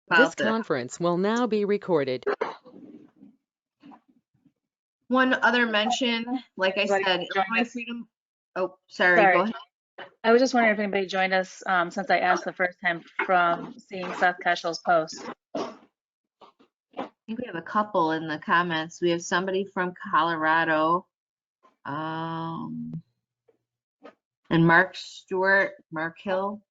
This conference will now be recorded. One other mention, like I said, Illinois Freedom. Oh, sorry, go ahead. I was just wondering if anybody joined us since I asked the first time from seeing Seth Keschel's post. I think we have a couple in the comments. We have somebody from Colorado, and Mark Stewart, Mark Hill.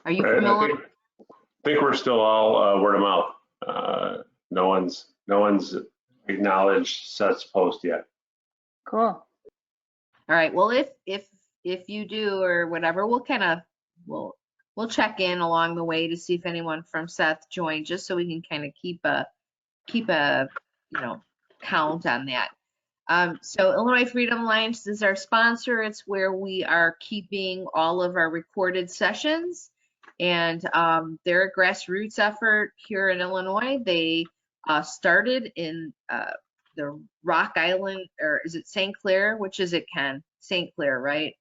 Are you familiar? I think we're still all word of mouth. No one's acknowledged Seth's post yet. Cool. All right. Well, if you do or whatever, we'll check in along the way to see if anyone from Seth joined, just so we can kind of keep a count on that. So Illinois Freedom Alliance is our sponsor. It's where we are keeping all of our recorded sessions, and they're a grassroots effort here in Illinois. They started in the Rock Island, or is it St. Clair? Which is it, Ken? St. Clair, right?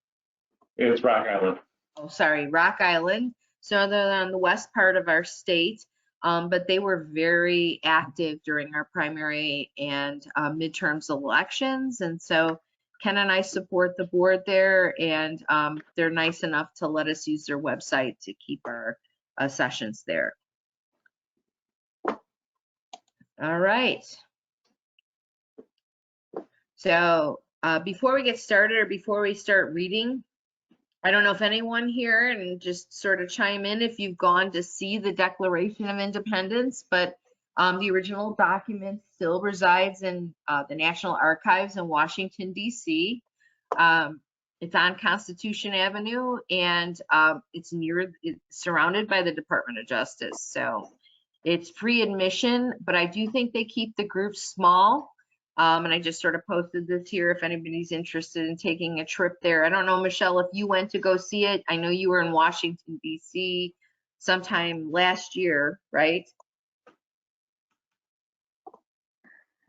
It's Rock Island. Oh, sorry, Rock Island. So they're on the west part of our state. But they were very active during our primary and midterms elections. And so Ken and I support the board there, and they're nice enough to let us use their website to keep our sessions there. All right. So before we get started, or before we start reading, I don't know if anyone here, and just sort of chime in if you've gone to see the Declaration of Independence, but the original document still resides in the National Archives in Washington, D.C. It's on Constitution Avenue, and it's surrounded by the Department of Justice. So it's free admission, but I do think they keep the groups small. And I just sort of posted this here if anybody's interested in taking a trip there. I don't know, Michelle, if you went to go see it. I know you were in Washington, D.C. sometime last year, right?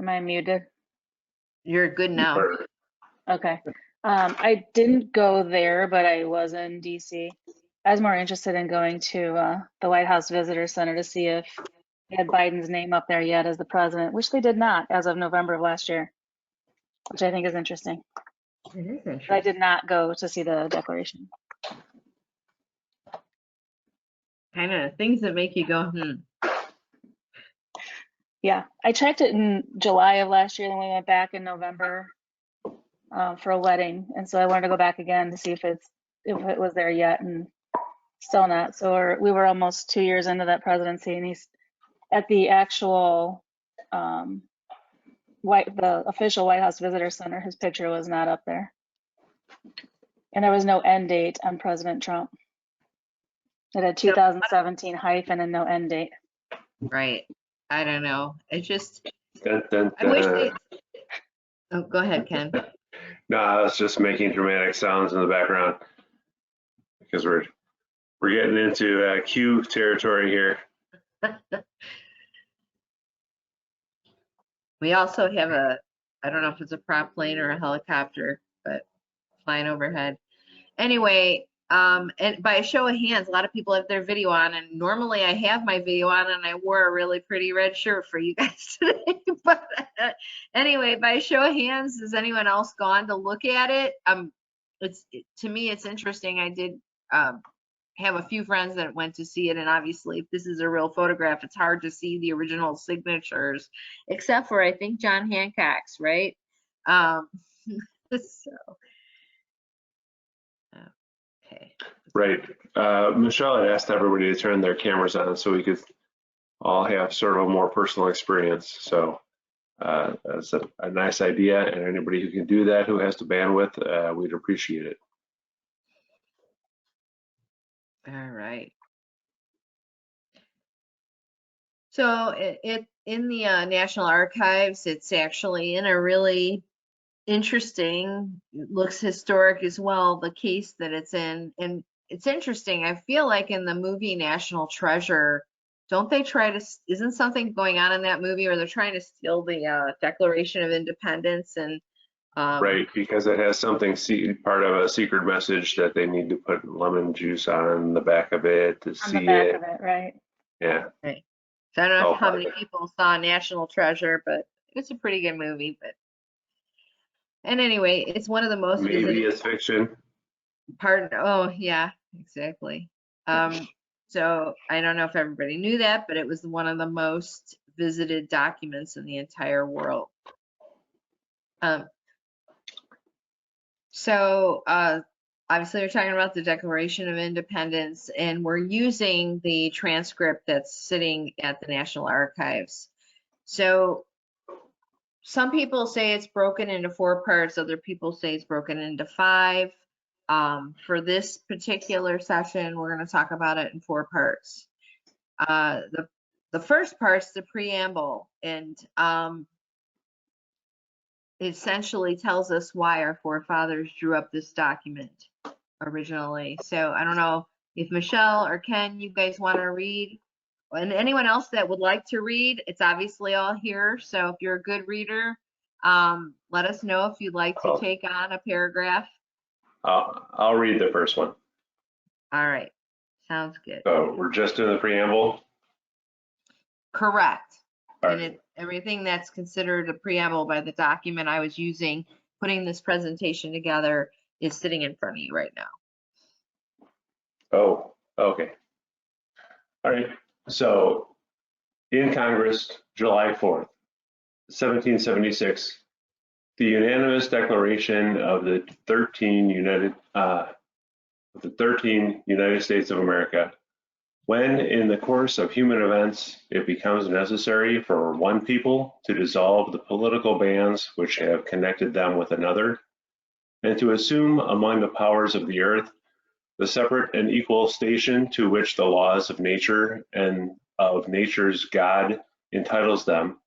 Am I muted? You're good now. Okay. I didn't go there, but I was in D.C. I was more interested in going to the White House Visitor Center to see if they had Biden's name up there yet as the president, which they did not as of November of last year, which I think is interesting. It is interesting. But I did not go to see the Declaration. Kind of things that make you go, Yeah, I checked it in July of last year, then we went back in November for a wedding, and so I wanted to go back again to see if it was there yet, and still not. So we were almost 2 years into that presidency, and he's at the actual the official White House Visitor Center. His picture was not up there, and there was no end date on President Trump. It had 2017 hyphen and no end date. Right. I don't know. It just. Dun, dun, dun. I wish they. Oh, go ahead, Ken. No, I was just making dramatic sounds in the background because we're getting into Q territory here. We also have I don't know if it's a prop plane or a helicopter, but flying overhead. Anyway, and by a show of hands, a lot of people have their video on, and normally I have my video on, and I wore a really pretty red shirt for you guys today. But anyway, by a show of hands, has anyone else gone to look at it? To me, it's interesting. I did have a few friends that went to see it, and obviously if this is a real photograph, it's hard to see the original signatures, except for I think John Hancock's, right? Okay. Right. Michelle had asked everybody to turn their cameras on so we could all have sort of a more personal experience. So that's a nice idea, and anybody who can do that, who has the bandwidth, we'd appreciate it. All right. So in the National Archives, it's actually in a really interesting, looks historic as well, the case that it's in. And it's interesting. I feel like in the movie National Treasure, don't they isn't something going on in that movie where they're trying to steal the Declaration of Independence? And right, because it has something part of a secret message that they need to put lemon juice on the back of it to see it. Of it, right? Yeah. Right. So I don't know Oh, how many people saw National Treasure, but it's a pretty good movie. And anyway, it's one of the most maybe visited it's fiction. oh yeah, exactly. So I don't know if everybody knew that, but it was one of the most visited documents in the entire world. Obviously we're talking about the Declaration of Independence, and we're using the transcript that's sitting at the National Archives. So some people say it's broken into 4 parts, other people say it's broken into 5. For this particular session, we're going to talk about it in 4 parts. The first part's the preamble, and it essentially tells us why our forefathers drew up this document originally. So I don't know if Michelle or Ken, you guys want to read, and anyone else that would like to read, it's obviously all here. So if you're a good reader, let us know if you'd like to take on a paragraph. I'll read the first one. All right, sounds good. So we're just in the preamble. Correct. All And right. everything that's considered a preamble by the document I was using, putting this presentation together, is sitting in front of you right now. Oh, okay. All right. So in Congress, July 4th, 1776, the unanimous declaration of the 13 United States of America. When in the course of human events it becomes necessary for one people to dissolve the political bands which have connected them with another, and to assume among the powers of the earth the separate and equal station to which the laws of nature and of nature's God entitles them,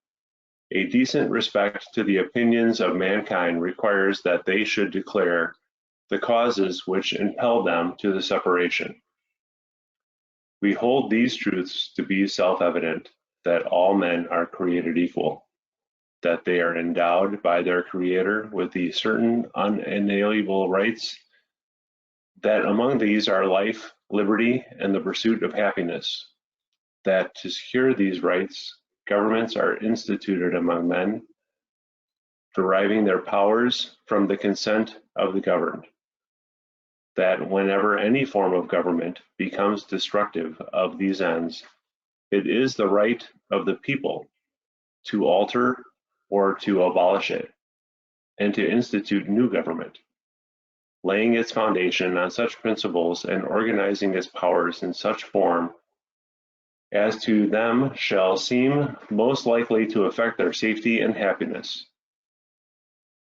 a decent respect to the opinions of mankind requires that they should declare the causes which impel them to the separation. We hold these truths to be self-evident, that all men are created equal, that they are endowed by their Creator with the certain unalienable rights, that among these are life, liberty, and the pursuit of happiness, that to secure these rights, governments are instituted among men, deriving their powers from the consent of the governed, that whenever any form of government becomes destructive of these ends, it is the right of the people to alter or to abolish it, and to institute new government, laying its foundation on such principles and organizing its powers in such form as to them shall seem most likely to affect their safety and happiness.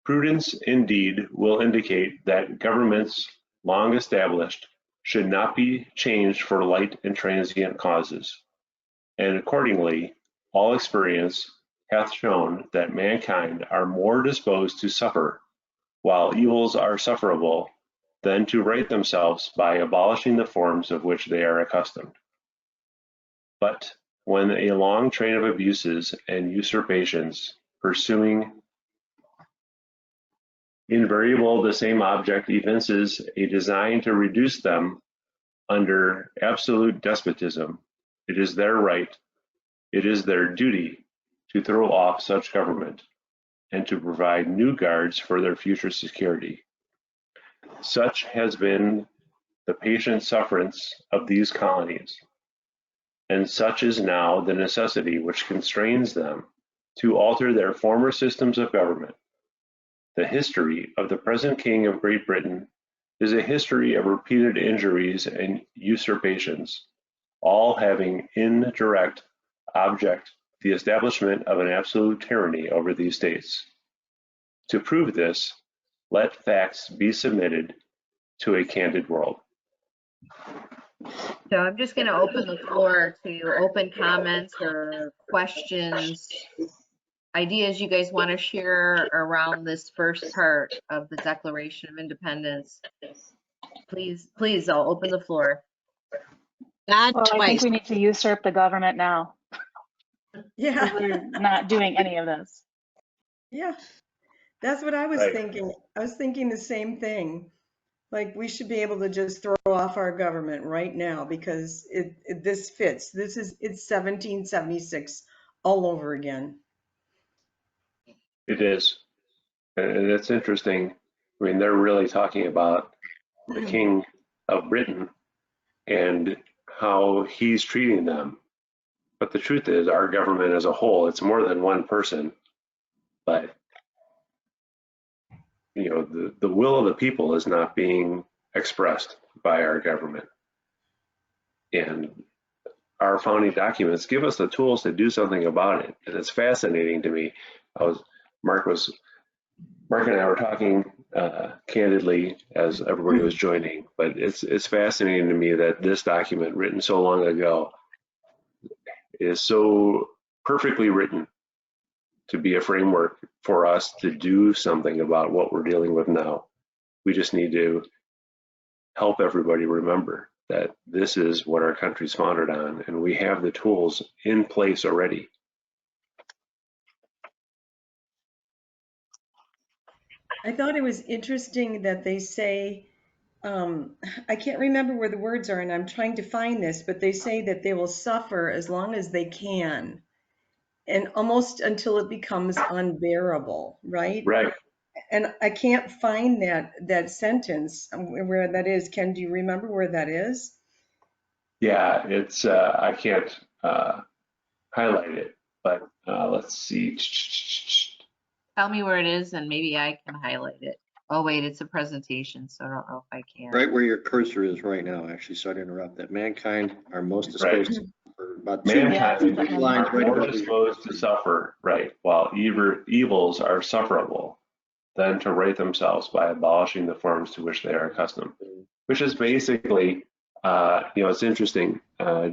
Prudence, indeed, will indicate that governments long established should not be changed for light and transient causes, and accordingly, all experience hath shown that mankind are more disposed to suffer, while evils are sufferable, than to right themselves by abolishing the forms of which they are accustomed. But when a long train of abuses and usurpations, pursuing invariable the same object, evinces a design to reduce them under absolute despotism, it is their right, it is their duty to throw off such government, and to provide new guards for their future security. Such has been the patient sufferance of these colonies, and such is now the necessity which constrains them to alter their former systems of government. The history of the present King of Great Britain is a history of repeated injuries and usurpations, all having in direct object the establishment of an absolute tyranny over these states. To prove this, let facts be submitted to a candid world. So I'm just going to open the floor to open comments or questions, ideas you guys want to share around this first part of the Declaration of Independence. Please, I'll open the floor. Not Well, I think twice. we need to usurp the government now. Yeah, We're not doing any of this. yeah. That's what I was Right. thinking. I was thinking the same thing. Like, we should be able to just throw off our government right now because this fits. It's 1776 all over again. It is. And it's interesting. I mean, they're really talking about the King of Britain and how he's treating them. But the truth is, our government as a whole, it's more than one person. But, you know, the will of the people is not being expressed by our government. And our founding documents give us the tools to do something about it. And it's fascinating to me. Mark and I were talking candidly as everybody was joining, but it's fascinating to me that this document, written so long ago, is so perfectly written to be a framework for us to do something about what we're dealing with now. We just need to help everybody remember that this is what our country's founded on, and we have the tools in place already. I thought it was interesting that they say, I can't remember where the words are, and I'm trying to find this, but they say that they will suffer as long as they can, and almost until it becomes unbearable, right? Right. And I can't find that sentence where that is. Ken, do you remember where that is? Yeah, it's I can't highlight it, but let's see. Tell me where it is and maybe I can highlight it. Oh, wait, it's a presentation, so I don't know if I can. Right where your cursor is right now, actually, sorry to interrupt, that mankind are most disposed to suffer. About Mankind Yeah. lines are right more above you. disposed to suffer, right, while evils are sufferable, than to right themselves by abolishing the forms to which they are accustomed. Which is basically, you know, it's interesting.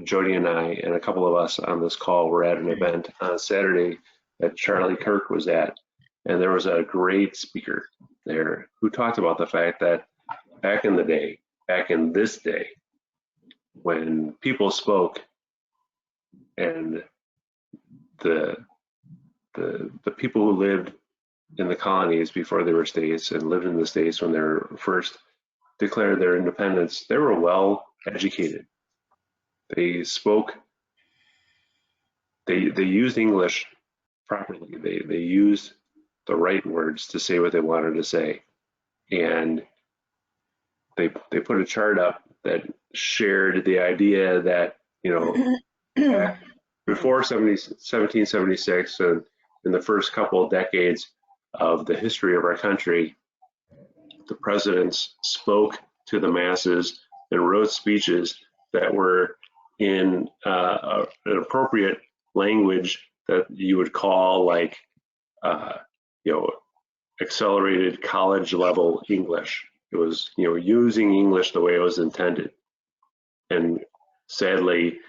Jody and I and a couple of us on this call were at an event on Saturday that Charlie Kirk was at, and there was a great speaker there who talked about the fact that back in the day, back in this day, when people spoke and the people who lived in the colonies before they were states and lived in the states when they were first declared their independence, they were well educated. They spoke, they used English properly. They used the right words to say what they wanted to say. And they put a chart up that shared the idea that, you know, before 1776 and in the first couple of decades of the history of our country, the presidents spoke to the masses and wrote speeches that were in an appropriate language that you would call like, you know, accelerated college level English. It was, you know, using English the way it was intended. And sadly,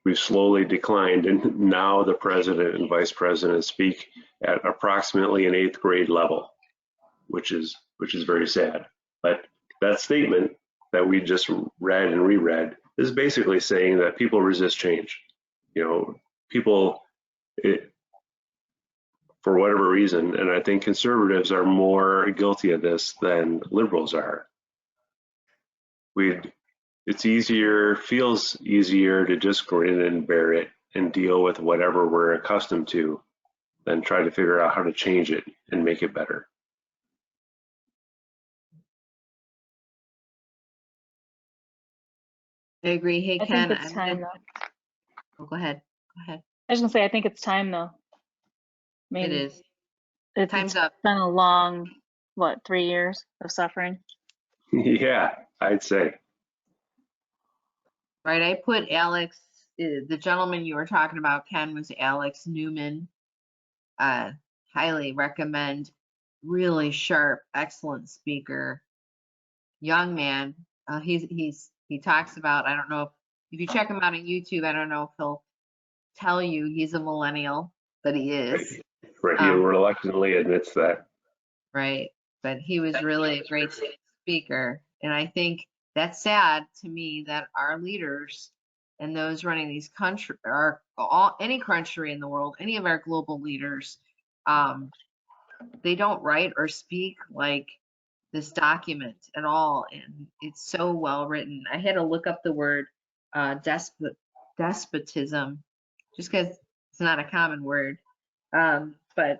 we've slowly declined, and now the president and vice president speak at approximately an 8th grade level, which is very sad. But that statement that we just read and reread is basically saying that people resist change. You know, people, for whatever reason, and I think conservatives are more guilty of this than liberals are. It's easier, feels easier to just grin and bear it and deal with whatever we're accustomed to than try to figure out how to change it and make it better. I agree. Hey, I Ken, think it's time though. Oh, go ahead. Go ahead. I was gonna say, I think it's time though. I mean, It is. It's Time's up. been a long, 3 years of suffering. Yeah, I'd say. Right. I put Alex, the gentleman you were talking about, Ken, was Alex Newman. Highly recommend. Really sharp, excellent speaker. Young man. He talks about, I don't know if you check him out on YouTube, I don't know if he'll tell you he's a millennial, but he is. Right, he reluctantly admits that. Right. But he was really a great speaker. And I think that's sad to me that our leaders and those running these country or any country in the world, any of our global leaders, they don't write or speak like this document at all, and it's so well written. I had to look up the word despotism just because it's not a common word, but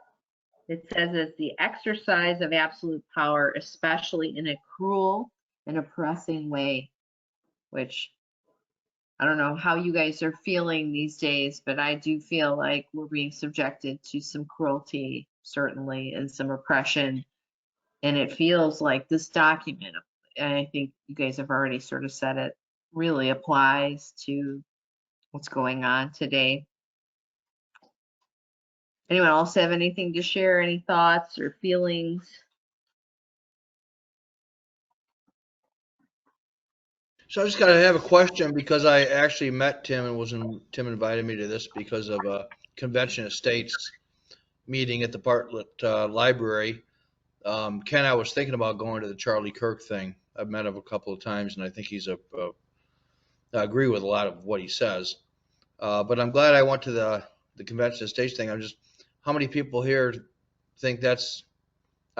it says it's the exercise of absolute power, especially in a cruel and oppressing way, which I don't know how you guys are feeling these days, but I do feel like we're being subjected to some cruelty, certainly, and some oppression. And it feels like this document, and I think you guys have already sort of said it, really applies to what's going on today. Anyone else have anything to share? Any thoughts or feelings? So I just got to have a question because I actually met Tim and Tim invited me to this because of a convention of states meeting at the Bartlett Library. Ken, I was thinking about going to the Charlie Kirk thing. I've met him a couple of times, and I think I agree with a lot of what he says. But I'm glad I went to the convention of states thing. How many people here think I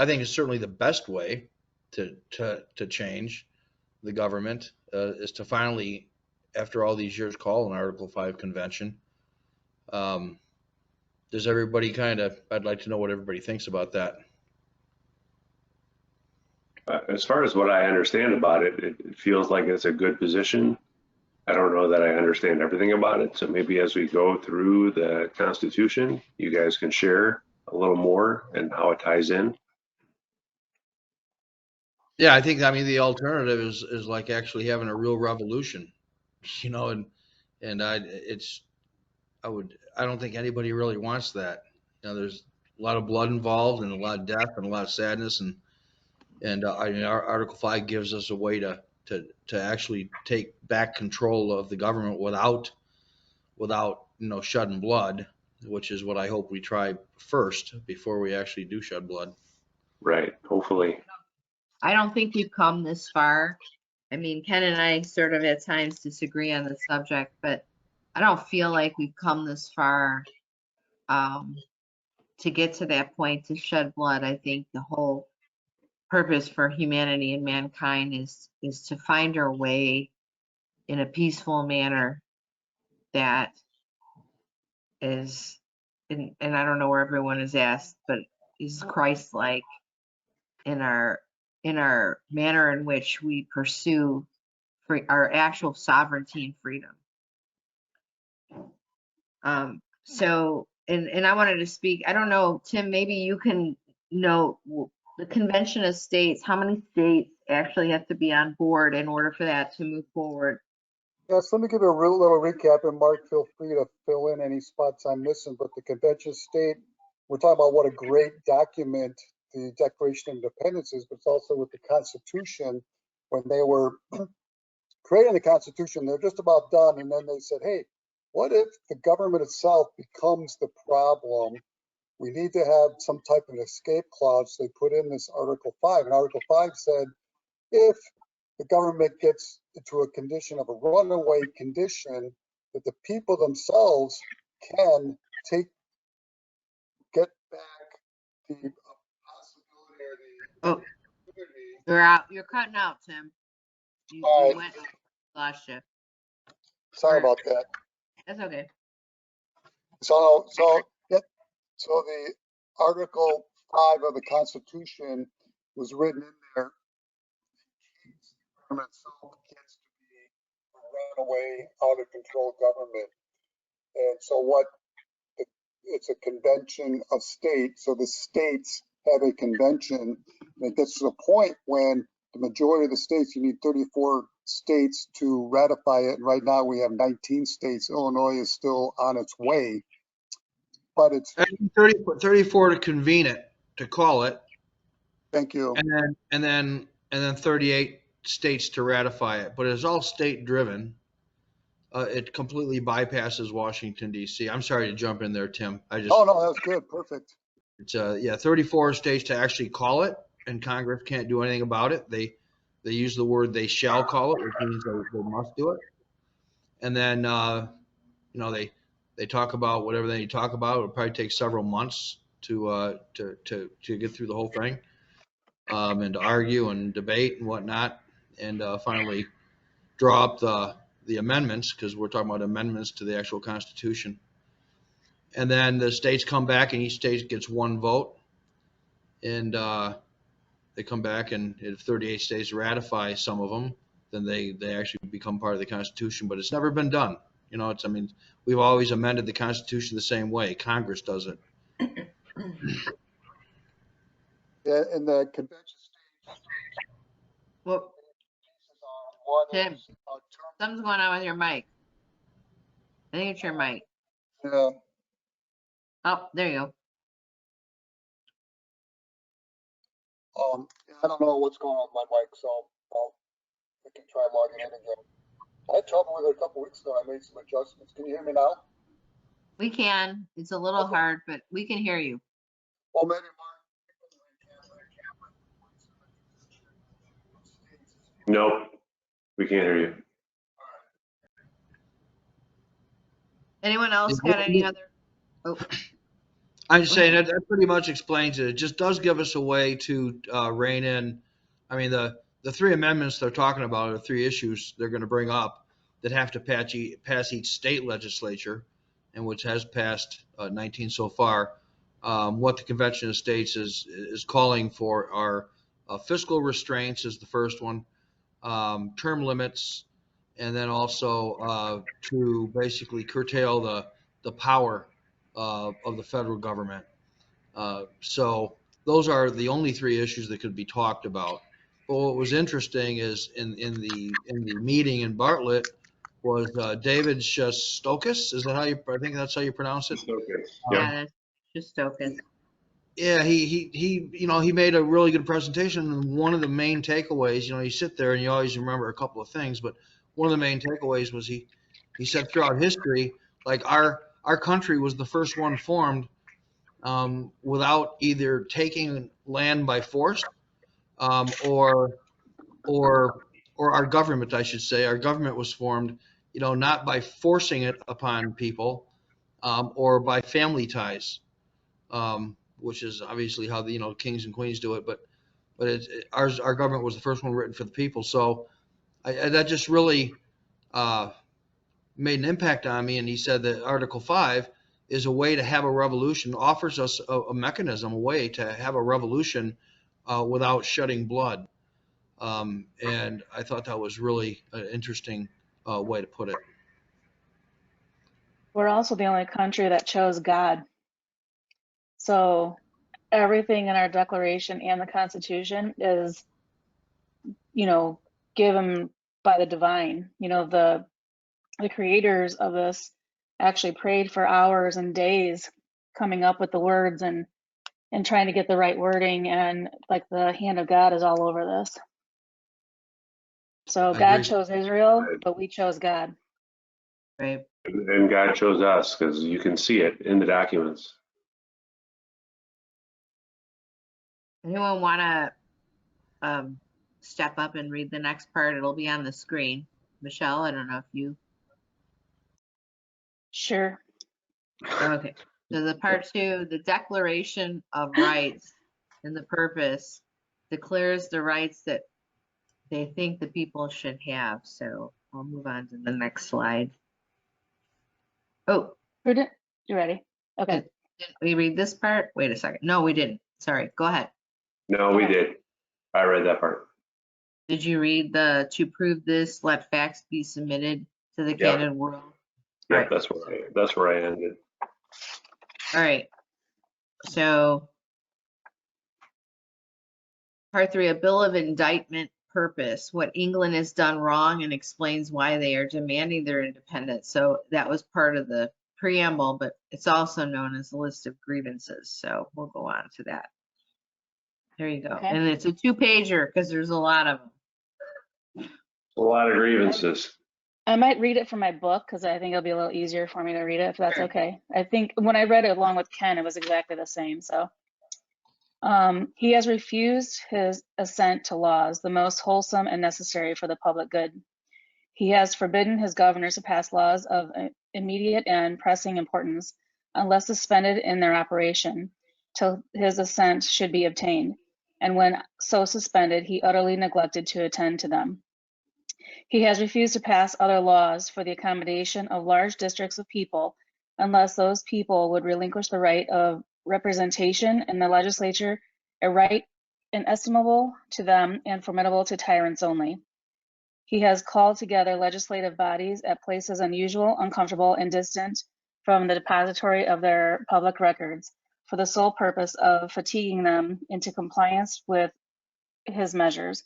think it's certainly the best way to change the government is to finally, after all these years, call an Article 5 convention. Does everybody I'd like to know what everybody thinks about that. As far as what I understand about it, it feels like it's a good position. I don't know that I understand everything about it. So maybe as we go through the Constitution, you guys can share a little more and how it ties in. Yeah, I think, the alternative is like actually having a real revolution, and I don't think anybody really wants that. There's a lot of blood involved and a lot of death and a lot of sadness, and our Article 5 gives us a way to actually take back control of the government without shedding blood, which is what I hope we try first before we actually do shed blood. Right. Hopefully. I don't think we've come this far. I mean, Ken and I sort of at times disagree on the subject, but I don't feel like we've come this far to get to that point to shed blood. I think the whole purpose for humanity and mankind is to find our way in a peaceful manner that is, and I don't know where everyone is asked, but is Christ-like in our manner in which we pursue our actual sovereignty and freedom. So, and I wanted to speak, I don't know, Tim, maybe you can note the Convention of States, how many states actually have to be on board in order for that to move forward? Yes, let me give you a real little recap, and Mark, feel free to fill in any spots I'm missing. But the Convention of State, we're talking about what a great document the Declaration of Independence is, but it's also with the Constitution. When they were creating the Constitution, they're just about done, and then they said, hey, what if the government itself becomes the problem? We need to have some type of escape clause. So they put in this Article 5, and Article 5 said, if the government gets into a condition of a runaway condition, that the people themselves can get back the possibility or the opportunity. You're cutting out, Tim. You went, lost you. Sorry about that. That's okay. So the Article 5 of the Constitution was written in there. The government itself gets to be a runaway, out of control government. And so it's a convention of states. So the states have a convention, and it gets to the point when the majority of the states, you need 34 states to ratify it. And right now we have 19 states. Illinois is still on its way. But it's 34 to convene it, to call it. Thank you. And then 38 states to ratify it. But it's all state driven. It completely bypasses Washington, D.C. I'm sorry to jump in there, Tim. No, that was good. Perfect. It's 34 states to actually call it, and Congress can't do anything about it. They use the word "they shall call it," which means they must do it. And then they talk about whatever they talk about. It'll probably take several months to get through the whole thing. and to argue and debate and whatnot, and finally draw up the amendments, because we're talking about amendments to the actual Constitution. And then the states come back, and each state gets one vote, and they come back, and if 38 states ratify some of them, then they actually become part of the Constitution. But it's never been done. You know, I mean, we've always amended the Constitution the same way. Congress does it. Yeah, in the convention state. Well, One Tim. is, something's going on with your mic. I think it's your mic. yeah, Oh, there you go. I don't know what's going on with my mic, so I can try logging in again. I had trouble with it a couple weeks ago. I made some adjustments. Can you hear me now? We can. It's a little hard, but we can hear you. Well, maybe Nope, we can't hear you. Anyone else got any other? Oh, I'm just saying that pretty much explains it. It just does give us a way to rein in. I mean, the three amendments they're talking about are three issues they're going to bring up that have to pass each state legislature, and which has passed 19 so far. What the Convention of States is calling for are fiscal restraints is the first one, term limits, and then also to basically curtail the power of the federal government. So those are the only three issues that could be talked about. But what was interesting is in the meeting in Bartlett was David Shostokis. Is that how you? I think that's how you pronounce it. yeah, that's just token. Yeah, he made a really good presentation. And one of the main takeaways, you sit there and you always remember a couple of things, but one of the main takeaways was he said throughout history, like our country was the first one formed without either taking land by force or our government, I should say. Our government was formed, not by forcing it upon people or by family ties. Which is obviously how the kings and queens do it, but our government was the first one written for the people. So that just really made an impact on me. And he said that Article 5 is a way to have a revolution, offers us a mechanism, a way to have a revolution without shedding blood. And I thought that was really an interesting way to put it. We're also the only country that chose God. So everything in our Declaration and the Constitution is, given by the divine. The creators of this actually prayed for hours and days coming up with the words and trying to get the right wording, and like the hand of God is all over this. So God chose Israel, but we chose God. Right. And God chose us, because you can see it in the documents. Anyone want to step up and read the next part? It'll be on the screen. Michelle, I don't know if you. Sure. Okay. So the part 2, the Declaration of Rights and the purpose declares the rights that they think the people should have. So I'll move on to the next slide. Oh, You ready? Okay. didn't we read this part? Wait a second. No, we didn't. Sorry. Go ahead. No, we did. I read that part. Did you read the to prove this, let facts be submitted to the canon world? Yeah, Right. that's where I ended. All right. So part 3, a bill of indictment purpose, what England has done wrong and explains why they are demanding their independence. So that was part of the preamble, but it's also known as a list of grievances. So we'll go on to that. There you go. Okay. And it's a 2-pager because there's a lot of them. A lot of grievances. I might read it from my book because I think it'll be a little easier for me to read it, if that's Sure. okay. I think when I read it along with Ken, it was exactly the same. So he has refused his assent to laws, the most wholesome and necessary for the public good. He has forbidden his governors to pass laws of immediate and pressing importance unless suspended in their operation till his assent should be obtained, and when so suspended, he utterly neglected to attend to them. He has refused to pass other laws for the accommodation of large districts of people unless those people would relinquish the right of representation in the legislature, a right inestimable to them and formidable to tyrants only. He has called together legislative bodies at places unusual, uncomfortable, and distant from the depository of their public records for the sole purpose of fatiguing them into compliance with his measures.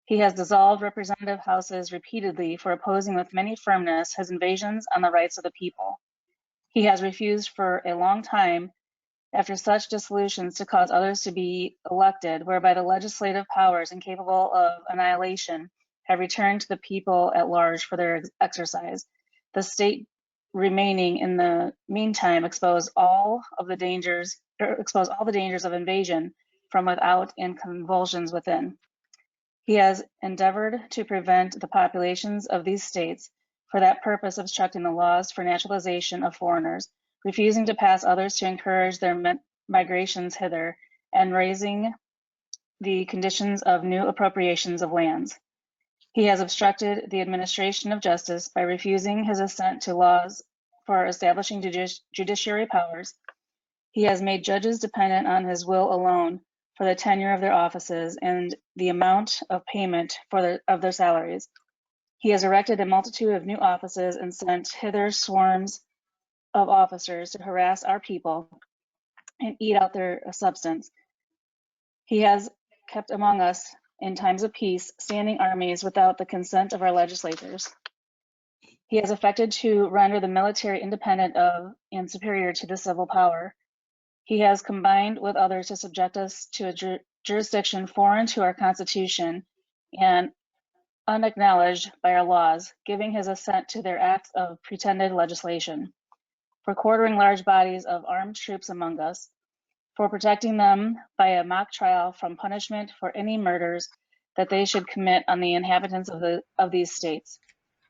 He has dissolved representative houses repeatedly for opposing with many firmness his invasions on the rights of the people. He has refused for a long time, after such dissolutions, to cause others to be elected, whereby the legislative powers incapable of annihilation have returned to the people at large for their exercise. The state remaining in the meantime expose all the dangers of invasion from without and convulsions within. He has endeavored to prevent the populations of these states, for that purpose obstructing the laws for naturalization of foreigners, refusing to pass others to encourage their migrations hither, and raising the conditions of new appropriations of lands. He has obstructed the administration of justice by refusing his assent to laws for establishing judiciary powers. He has made judges dependent on his will alone for the tenure of their offices and the amount of payment of their salaries. He has erected a multitude of new offices and sent hither swarms of officers to harass our people and eat out their substance. He has kept among us in times of peace standing armies without the consent of our legislators. He has affected to render the military independent of and superior to the civil power. He has combined with others to subject us to a jurisdiction foreign to our Constitution and unacknowledged by our laws, giving his assent to their acts of pretended legislation, for quartering large bodies of armed troops among us, for protecting them by a mock trial from punishment for any murders that they should commit on the inhabitants of these states,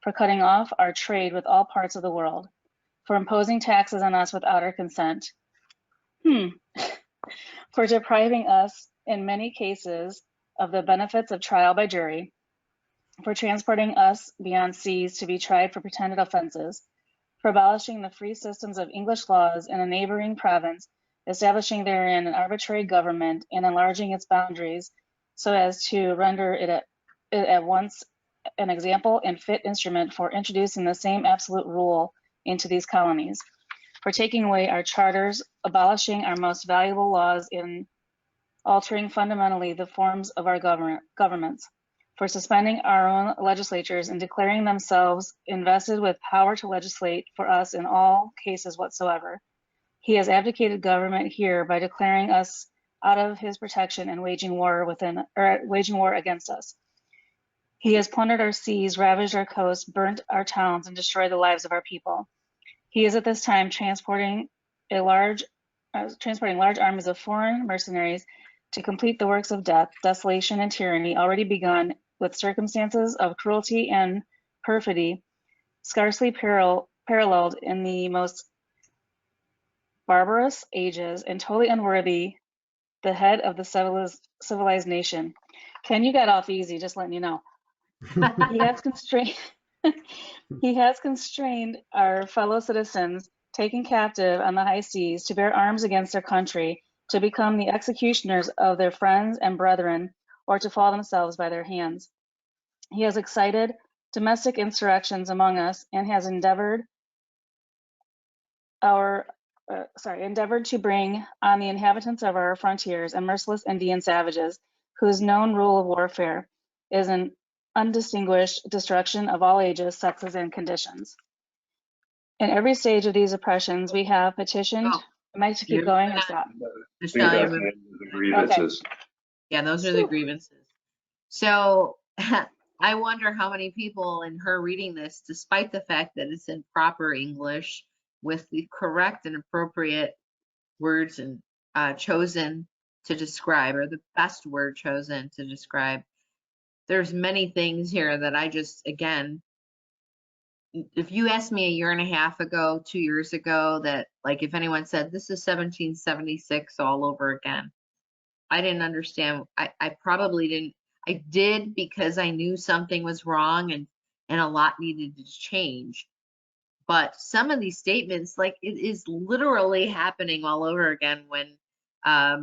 for cutting off our trade with all parts of the world, for imposing taxes on us without our consent, for depriving us in many cases of the benefits of trial by jury, for transporting us beyond seas to be tried for pretended offenses, for abolishing the free systems of English laws in a neighboring province, establishing therein an arbitrary government and enlarging its boundaries so as to render it at once an example and fit instrument for introducing the same absolute rule into these colonies, for taking away our charters, abolishing our most valuable laws, and altering fundamentally the forms of our governments, for suspending our own legislatures and declaring themselves invested with power to legislate for us in all cases whatsoever. He has abdicated government here by declaring us out of his protection and waging war against us. He has plundered our seas, ravaged our coasts, burnt our towns, and destroyed the lives of our people. He is at this time transporting large armies of foreign mercenaries to complete the works of death, desolation, and tyranny already begun with circumstances of cruelty and perfidy scarcely paralleled in the most barbarous ages and totally unworthy the head of the civilized nation. Ken, you got off easy, just letting you know. He has constrained our fellow citizens taken captive on the high seas to bear arms against their country, to become the executioners of their friends and brethren, or to fall themselves by their hands. He has excited domestic insurrections among us and has endeavored to bring on the inhabitants of our frontiers a merciless Indian savages, whose known rule of warfare is an undistinguished destruction of all ages, sexes, and conditions. In every stage of these oppressions, we have petitioned. Am I to keep going or stop? Michelle, That's the grievances. yeah, those are the grievances. So I wonder how many people in her reading this, despite the fact that it's in proper English with the correct and appropriate words and chosen to describe, or the best word chosen to describe. There's many things here that I just, again, if you asked me a year and a half ago, 2 years ago, that like if anyone said this is 1776 all over again, I didn't understand. I probably didn't. I did because I knew something was wrong and a lot needed to change. But some of these statements, like it is literally happening all over again when I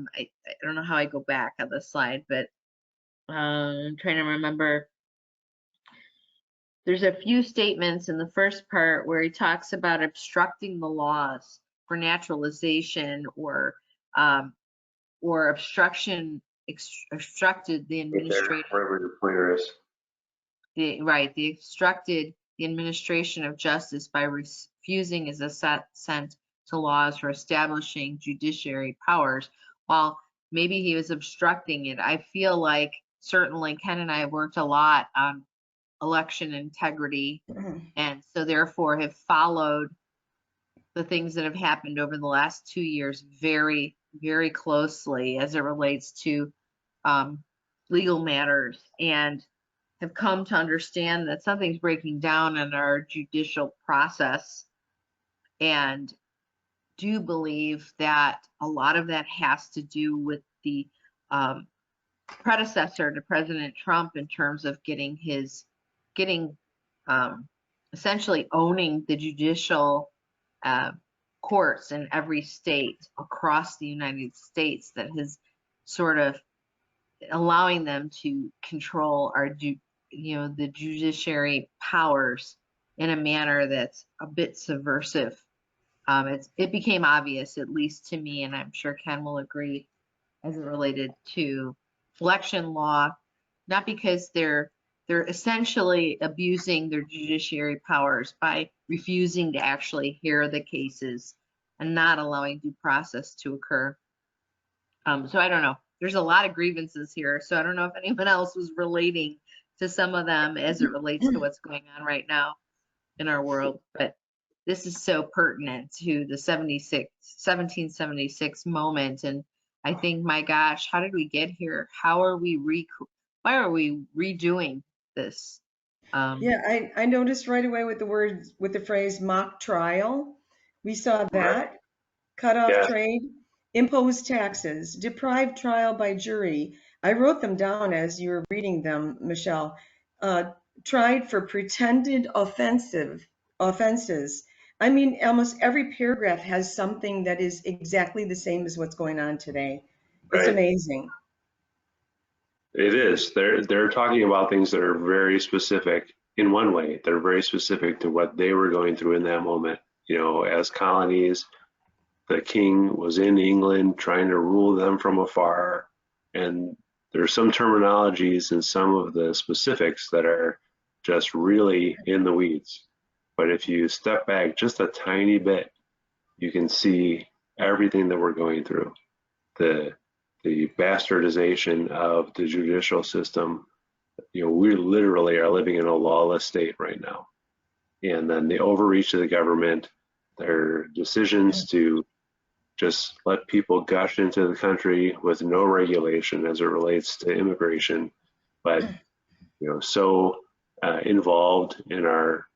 don't know how I go back on the slide, but I'm trying to remember. There's a few statements in the first part where he talks about obstructing the laws for naturalization or obstructed the administration. Wherever your pointer is. The obstructed the administration of justice by refusing his assent to laws for establishing judiciary powers. While maybe he was obstructing it, I feel like certainly Ken and I have worked a lot on election integrity, and so therefore have followed the things that have happened over the last 2 years very, very closely as it relates to legal matters, and have come to understand that something's breaking down in our judicial process, and do believe that a lot of that has to do with the predecessor to President Trump in terms of getting essentially owning the judicial courts in every state across the United States, that has sort of allowing them to control our the judiciary powers in a manner that's a bit subversive. It became obvious, at least to me, and I'm sure Ken will agree, as it related to election law, not because they're essentially abusing their judiciary powers by refusing to actually hear the cases and not allowing due process to occur. So I don't know. There's a lot of grievances here, so I don't know if anyone else was relating to some of them as it relates to what's going on right now in our world. But this is so pertinent to the 1776 moment, and I think, my gosh, how did we get here? How are we why are we redoing this? Yeah, I noticed right away with the phrase mock trial. We saw that. Cut off Yeah. trade, impose taxes, deprive trial by jury. I wrote them down as you were reading them, Michelle. Tried for pretended offenses. I mean, almost every paragraph has something that is exactly the same as what's going on today. It's Right. amazing. It is. They're talking about things that are very specific in one way. They're very specific to what they were going through in that moment. As colonies, the king was in England trying to rule them from afar. And there's some terminologies and some of the specifics that are just really in the weeds. But if you step back just a tiny bit, you can see everything that we're going through. The bastardization of the judicial system. We literally are living in a lawless state right now. And then the overreach of the government, their decisions to just let people gush into the country with no regulation as it relates to immigration, but so involved in our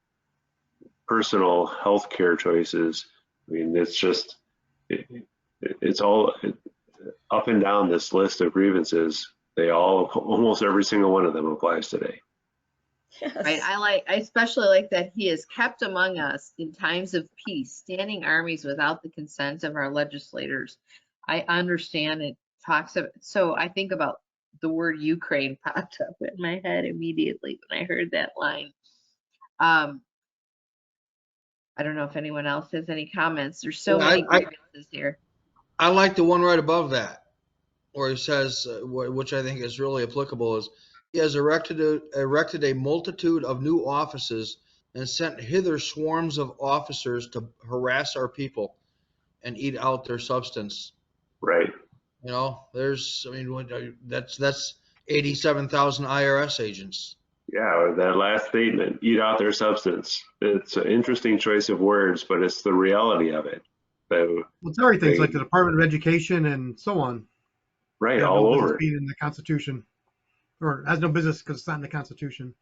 personal health care choices. I mean, it's just it's all up and down this list of grievances. Almost every single one of them applies today. Yes. Right. I especially like that he is kept among us in times of peace, standing armies without the consent of our legislators. I understand it talks of, so I think about the word Ukraine popped up in my head immediately when I heard that line. I don't know if anyone else has any comments. There's so many grievances here. I like the one right above that, where he says, which I think is really applicable, is he has erected a multitude of new offices and sent hither swarms of officers to harass our people and eat out their substance. Right. That's 87,000 IRS agents. Yeah, that last statement, eat out their substance. It's an interesting choice of words, but it's the reality of it. Well, it's everything. It's like the Department of Education and so on. Right, They have all no over. business being in the Constitution, or has no business because it's not in the Constitution.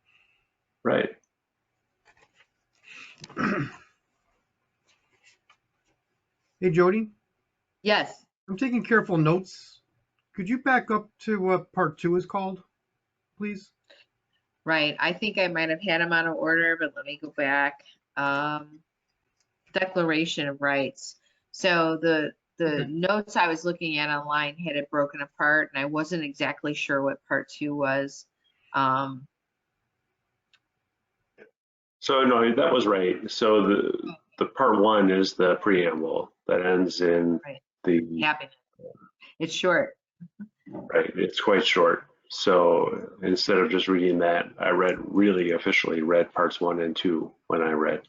Right. Hey, Jody, Yes. I'm taking careful notes Could you back up to what part 2 is called, please? Right. I think I might have had them out of order, but let me go back. Declaration of Rights. So the Okay. notes I was looking at online had it broken apart, and I wasn't exactly sure what part 2 was. So no, that was right. So the part 1 is the preamble that ends in Right. the, Happiness. It's short. right, it's quite short. So instead of just reading that, I really officially read parts 1 and 2 when I read.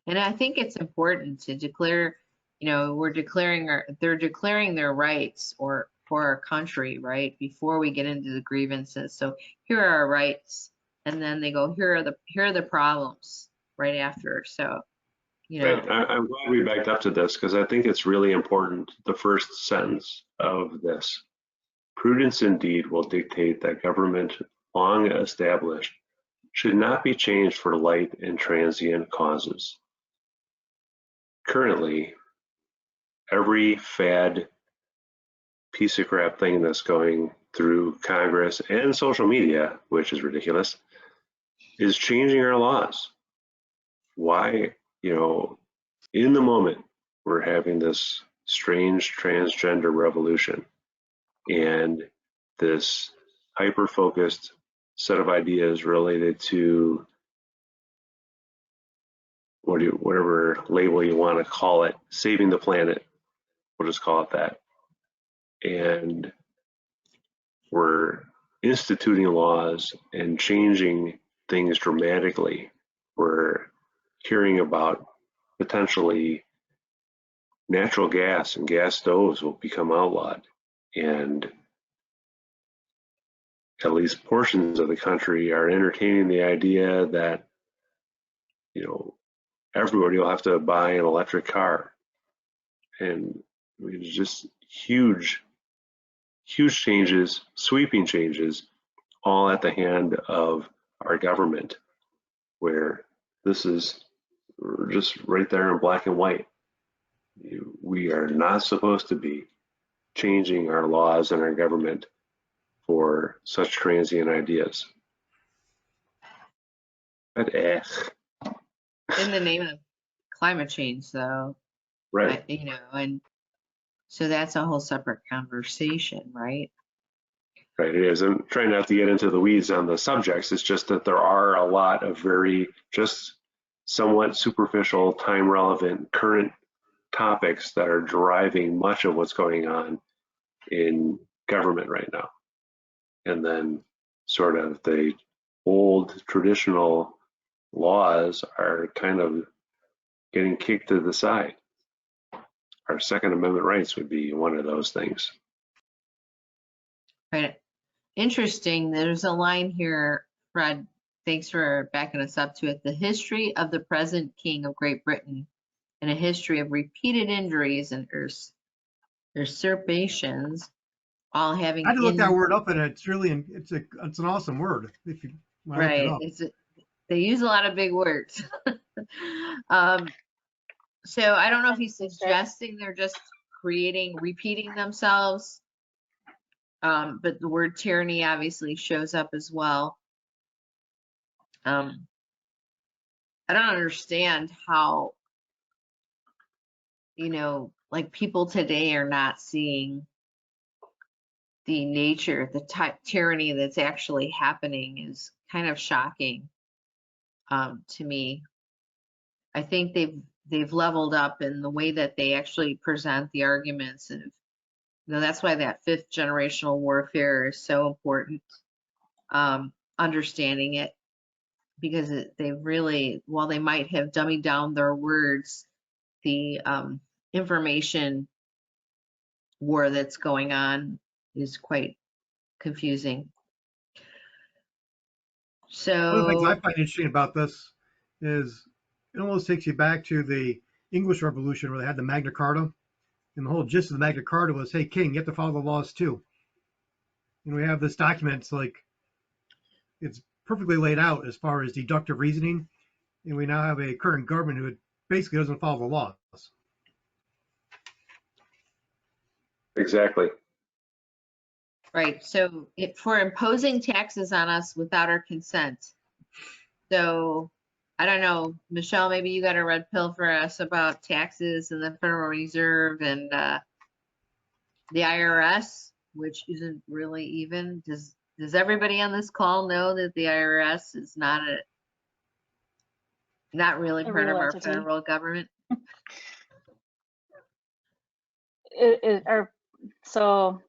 And I think it's important to declare, they're declaring their rights for our country, right? Before we get into the grievances. So here are our rights. And then they go, here are the problems right after. So, Right. I'm glad we backed up to this because I think it's really important. The first sentence of this: prudence indeed will dictate that government long established should not be changed for light and transient causes. Currently, every fad piece of crap thing that's going through Congress and social media, which is ridiculous, is changing our laws. Why, in the moment, we're having this strange transgender revolution and this hyper-focused set of ideas related to whatever label you want to call it, saving the planet. We'll just call it that. And we're instituting laws and changing things dramatically. We're hearing about potentially natural gas and gas stoves will become outlawed. And at least portions of the country are entertaining the idea that, everybody will have to buy an electric car. And it's just huge changes, sweeping changes, all at the hand of our government, where this is just right there in black and white. We are not supposed to be changing our laws and our government for such transient ideas. But in the name of climate change, though. right. And so that's a whole separate conversation, right? Right, it is. I'm trying not to get into the weeds on the subjects. It's just that there are a lot of very just somewhat superficial, time relevant, current topics that are driving much of what's going on in government right now. And then sort of the old traditional laws are kind of getting kicked to the side. Our Second Amendment rights would be one of those things. Right. Interesting. There's a line here, Fred. Thanks for backing us up to it. The history of the present King of Great Britain and a history of repeated injuries and usurpations, all having. I had to look that word up, and it's really it's an awesome word. If you right, they use a lot of big words. So I don't know if he's suggesting they're just repeating themselves. But the word tyranny obviously shows up as well. I don't understand how, like people today are not seeing the nature, the tyranny that's actually happening is kind of shocking to me. I think they've leveled up in the way that they actually present the arguments, and that's why that 5th generational warfare is so important. Understanding it, because they really, while they might have dummied down their words, the information war that's going on is quite confusing. So one of the things I find interesting about this is it almost takes you back to the English Revolution where they had the Magna Carta, and the whole gist of the Magna Carta was, hey, king, you have to follow the laws too. And we have this document, it's perfectly laid out as far as deductive reasoning, and we now have a current government who basically doesn't follow the laws. Exactly. Right, so for imposing taxes on us without our consent. So, I don't know, Michelle, maybe you got a red pill for us about taxes and the Federal Reserve and the IRS, which isn't really even. Does everybody on this call know that the IRS is not really A part real of our entity. federal government? So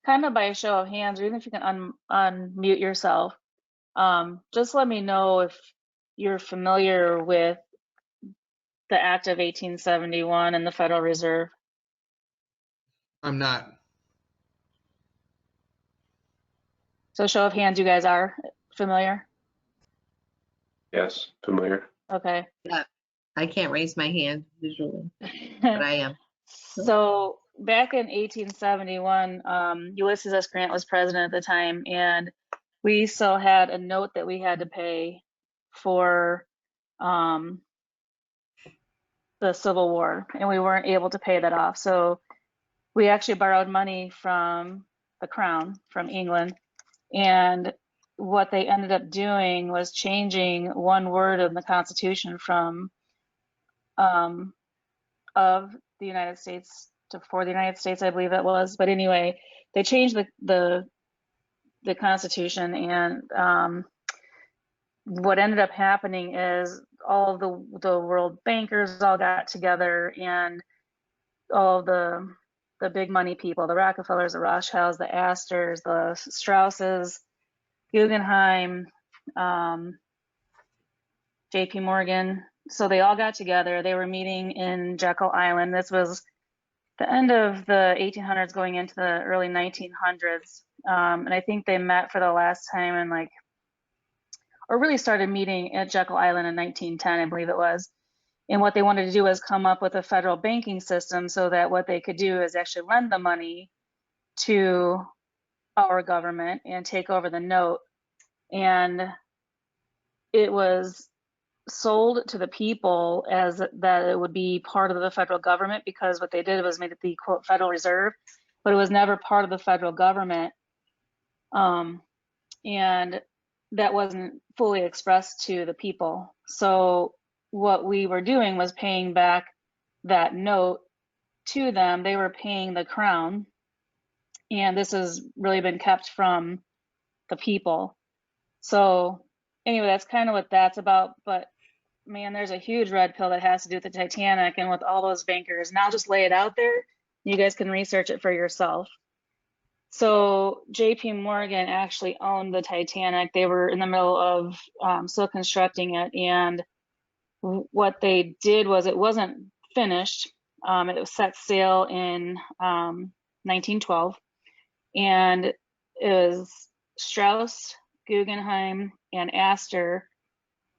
kind of by a show of hands, or even if you can unmute yourself, just let me know if you're familiar with the Act of 1871 and the Federal Reserve. I'm not. So show of hands, you guys are familiar? Yes, familiar. Okay. Yeah, I can't raise my hand visually, but I am. So back in 1871, Ulysses S. Grant was president at the time, and we still had a note that we had to pay for the Civil War, and we weren't able to pay that off. So we actually borrowed money from the Crown, from England, and what they ended up doing was changing one word in the Constitution from of the United States to for the United States, I believe it was. But anyway, they changed the Constitution, and what ended up happening is all of the world bankers all got together, and all the big money people, the Rockefellers, the Rothschilds, the Astors, the Strausses, Guggenheim, JP Morgan. So they all got together. They were meeting in Jekyll Island. This was the end of the 1800s going into the early 1900s. And I think they met for the last time in or really started meeting at Jekyll Island in 1910, I believe it was. And what they wanted to do was come up with a federal banking system so that what they could do is actually lend the money to our government and take over the note. And it was sold to the people as that it would be part of the federal government, because what they did was made it the quote Federal Reserve, but it was never part of the federal government. And that wasn't fully expressed to the people. So what we were doing was paying back that note to them. They were paying the Crown, and this has really been kept from the people. So anyway, that's kind of what that's about. But man, there's a huge red pill that has to do with the Titanic and with all those bankers. And I'll just lay it out there. You guys can research it for yourself. So JP Morgan actually owned the Titanic. They were in the middle of still constructing it. And what they did was, it wasn't finished. It was set sail in 1912. And it was Strauss, Guggenheim, and Astor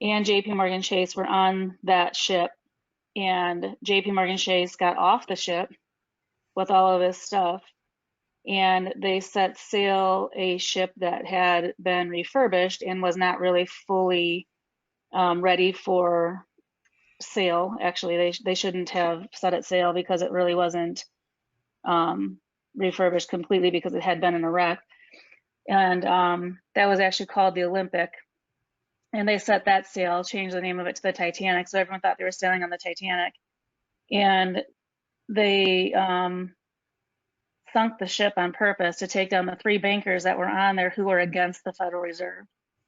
and JP Morgan Chase were on that ship. And JP Morgan Chase got off the ship with all of his stuff, and they set sail a ship that had been refurbished and was not really fully ready for sail. Actually, they shouldn't have set it sail, because it really wasn't refurbished completely, because it had been in a wreck. And that was actually called the Olympic. And they set that sail, changed the name of it to the Titanic. So everyone thought they were sailing on the Titanic. And they sunk the ship on purpose to take down the 3 bankers that were on there who were against the Federal Reserve.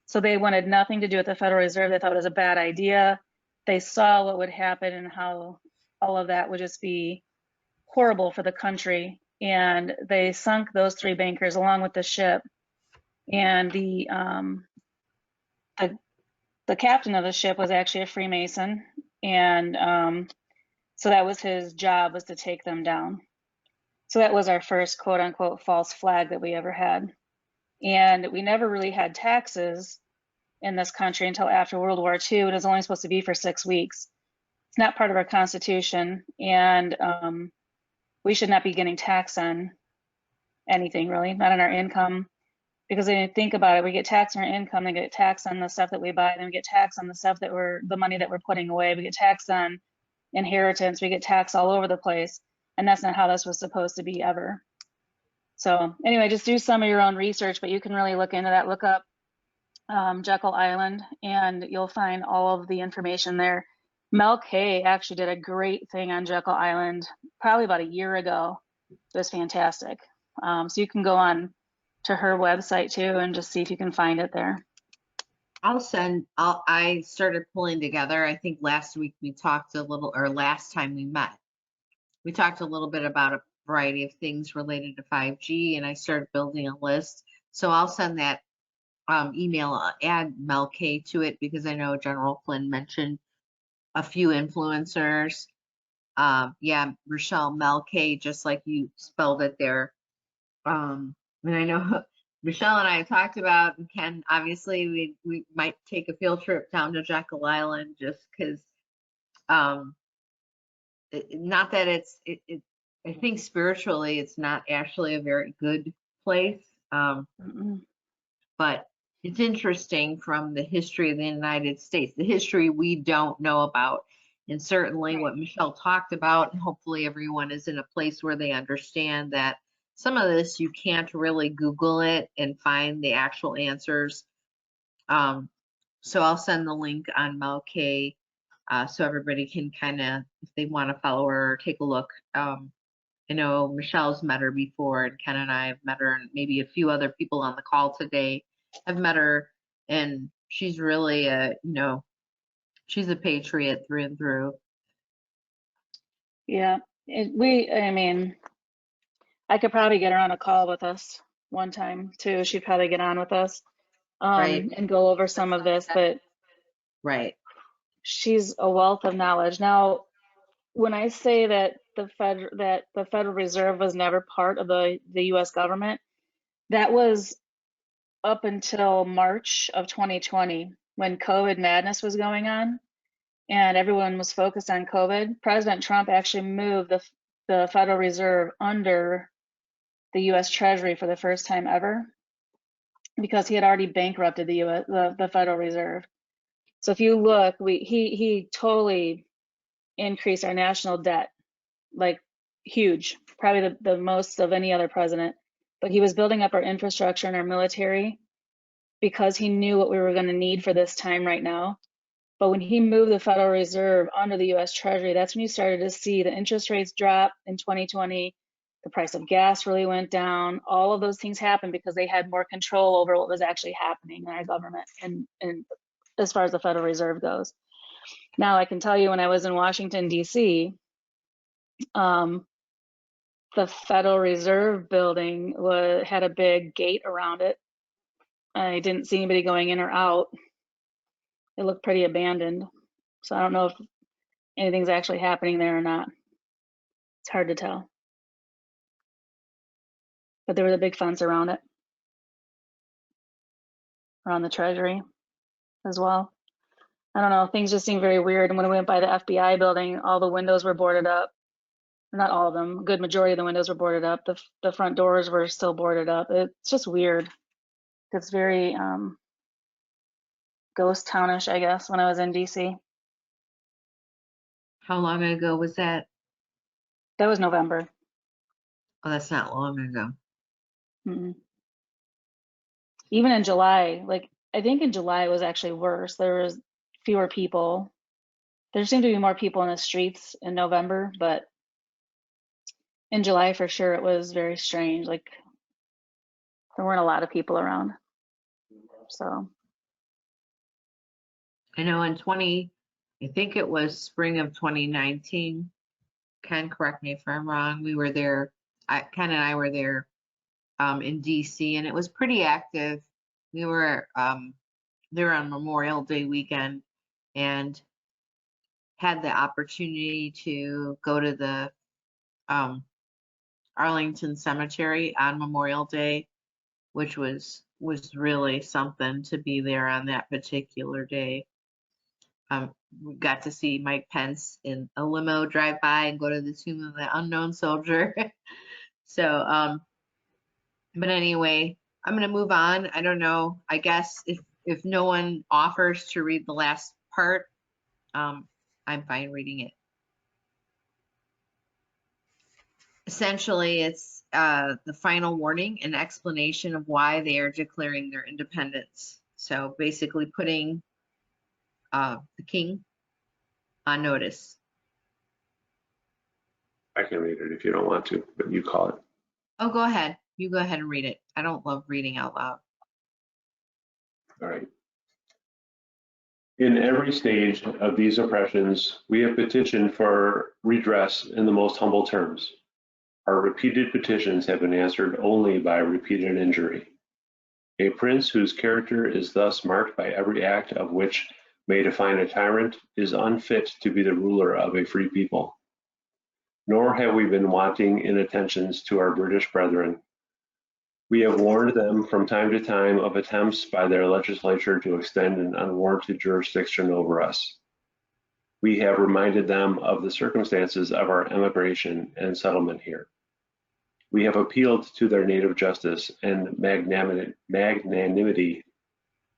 So they wanted nothing to do with the Federal Reserve. They thought it was a bad idea. They saw what would happen and how all of that would just be horrible for the country. And they sunk those 3 bankers along with the ship. And the captain of the ship was actually a Freemason. And so that was his job, was to take them down. So that was our first quote unquote false flag that we ever had. And we never really had taxes in this country until after World War II. It was only supposed to be for 6 weeks. It's not part of our Constitution. And we should not be getting taxed on anything, really, not on our income. Because when you think about it, we get taxed on our income, and get taxed on the stuff that we buy, then we get taxed on the stuff that the money that we're putting away. We get taxed on inheritance. We get taxed all over the place. And that's not how this was supposed to be ever. So anyway, just do some of your own research, but you can really look into that. Look up Jekyll Island, and you'll find all of the information there. Mel K actually did a great thing on Jekyll Island probably about a year ago. It was fantastic. So you can go on to her website too and just see if you can find it there. I started pulling together, I think last week we talked a little, or last time we met, we talked a little bit about a variety of things related to 5G, and I started building a list. So I'll send that email, add Mel K to it, because I know General Flynn mentioned a few influencers. Yeah, Rochelle Mel K, just like you spelled it there. And I know Michelle and I talked about, and Ken, obviously we might take a field trip down to Jekyll Island, just because not that I think spiritually it's not actually a very good place, but it's interesting from the history of the United States, the history we don't know about, and certainly what Michelle talked about, and hopefully everyone is in a place where they understand that some of this you can't really Google it and find the actual answers. So I'll send the link on Mel K, so everybody can kind of, if they want to follow her or take a look. I know Michelle's met her before, and Ken and I have met her, and maybe a few other people on the call today have met her, and she's really she's a patriot through and through. Yeah, I mean, I could probably get her on a call with us one time too. She'd probably get on with us Right. and go over some of this, but Right. she's a wealth of knowledge. Now, when I say that the Federal Reserve was never part of the US government, that was up until March of 2020 when COVID madness was going on and everyone was focused on COVID. President Trump actually moved the Federal Reserve under the US Treasury for the first time ever because he had already bankrupted the Federal Reserve. So if you look, he totally increased our national debt, like huge, probably the most of any other president. But he was building up our infrastructure and our military because he knew what we were going to need for this time right now. But when he moved the Federal Reserve under the US Treasury, that's when you started to see the interest rates drop in 2020. The price of gas really went down. All of those things happened because they had more control over what was actually happening in our government and as far as the Federal Reserve goes. Now, I can tell you when I was in Washington, D.C., the Federal Reserve building had a big gate around it. I didn't see anybody going in or out. It looked pretty abandoned. So I don't know if anything's actually happening there or not. It's hard to tell. But there was a big fence around it, around the Treasury as well. I don't know, things just seem very weird. And when we went by the FBI building, all the windows were boarded up. Not all of them, a good majority of the windows were boarded up. The front doors were still boarded up. It's just weird. It's very ghost townish, I guess, when I was in DC. How long ago was that? That was November. Oh, that's not long ago. Mm-mm. Even in July, like I think in July it was actually worse. There was fewer people. There seemed to be more people in the streets in November, but in July for sure it was very strange. Like there weren't a lot of people around. So I know in I think it was spring of 2019. Ken, correct me if I'm wrong. We were there. Ken and I were there in DC, and it was pretty active. We were there on Memorial Day weekend and had the opportunity to go to the Arlington Cemetery on Memorial Day, which was really something to be there on that particular day. We got to see Mike Pence in a limo drive by and go to the Tomb of the Unknown Soldier. So, but anyway, I'm going to move on. I don't know. I guess if no one offers to read the last part, I'm fine reading it. essentially it's the final warning and explanation of why they are declaring their independence. So basically putting the king on notice. I can read it if you don't want to, but you call it. Oh, go ahead. You go ahead and read it. I don't love reading out loud. All right. In every stage of these oppressions, we have petitioned for redress in the most humble terms. Our repeated petitions have been answered only by repeated injury. A prince whose character is thus marked by every act of which may define a tyrant is unfit to be the ruler of a free people. Nor have we been wanting in attentions to our British brethren. We have warned them from time to time of attempts by their legislature to extend an unwarranted jurisdiction over us. We have reminded them of the circumstances of our emigration and settlement here. We have appealed to their native justice and magnanimity,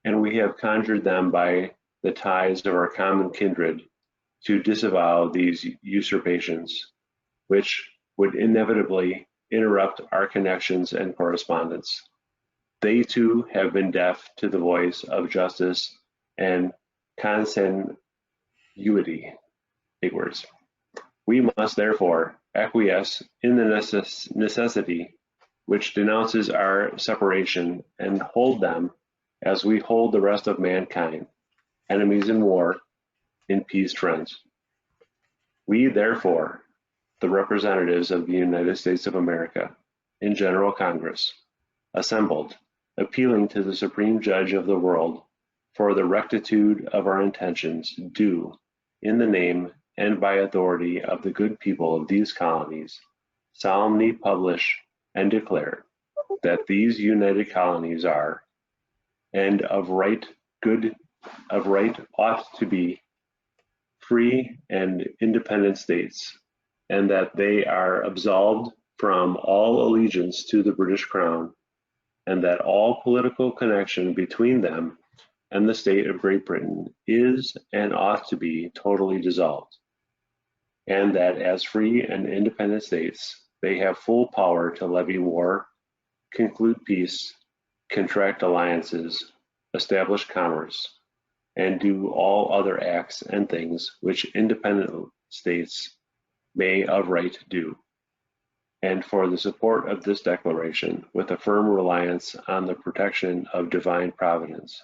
and we have conjured them by the ties of our common kindred to disavow these usurpations, which would inevitably interrupt our connections and correspondence. They too have been deaf to the voice of justice and consanguinity. Big words. We must therefore acquiesce in the necessity which denounces our separation and hold them as we hold the rest of mankind, enemies in war, in peace friends. We therefore, the representatives of the United States of America in General Congress, assembled, appealing to the Supreme Judge of the world for the rectitude of our intentions, do, in the name and by authority of the good people of these colonies, solemnly publish and declare that these united colonies are, and of right ought to be, free and independent states, and that they are absolved from all allegiance to the British Crown, and that all political connection between them and the state of Great Britain is and ought to be totally dissolved, and that as free and independent states, they have full power to levy war, conclude peace, contract alliances, establish commerce, and do all other acts and things which independent states may of right do. And for the support of this declaration, with a firm reliance on the protection of divine providence,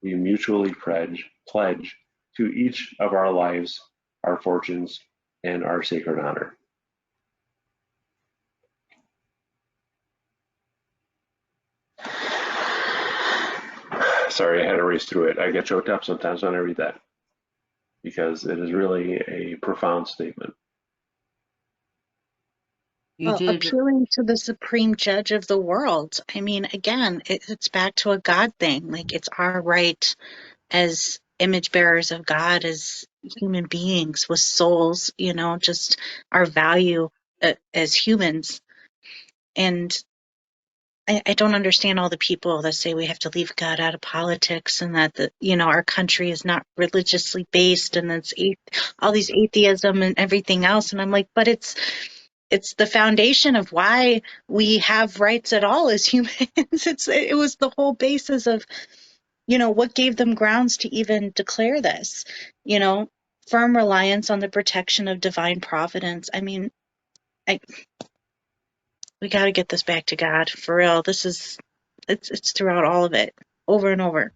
we mutually pledge to each of our lives, our fortunes, and our sacred honor. Sorry, I had to race through it. I get choked up sometimes when I read that because it is really a profound statement. You Well, did. appealing to the supreme judge of the world. I mean, again, it's back to a God thing. Like, it's our right as image bearers of God, as human beings with souls, just our value as humans. And I don't understand all the people that say we have to leave God out of politics and that our country is not religiously based and it's all these atheism and everything else. And I'm like, but it's the foundation of why we have rights at all as humans. It was the whole basis of, what gave them grounds to even declare this, firm reliance on the protection of divine providence. I mean, we got to get this back to God for real. It's throughout all of it, over and over.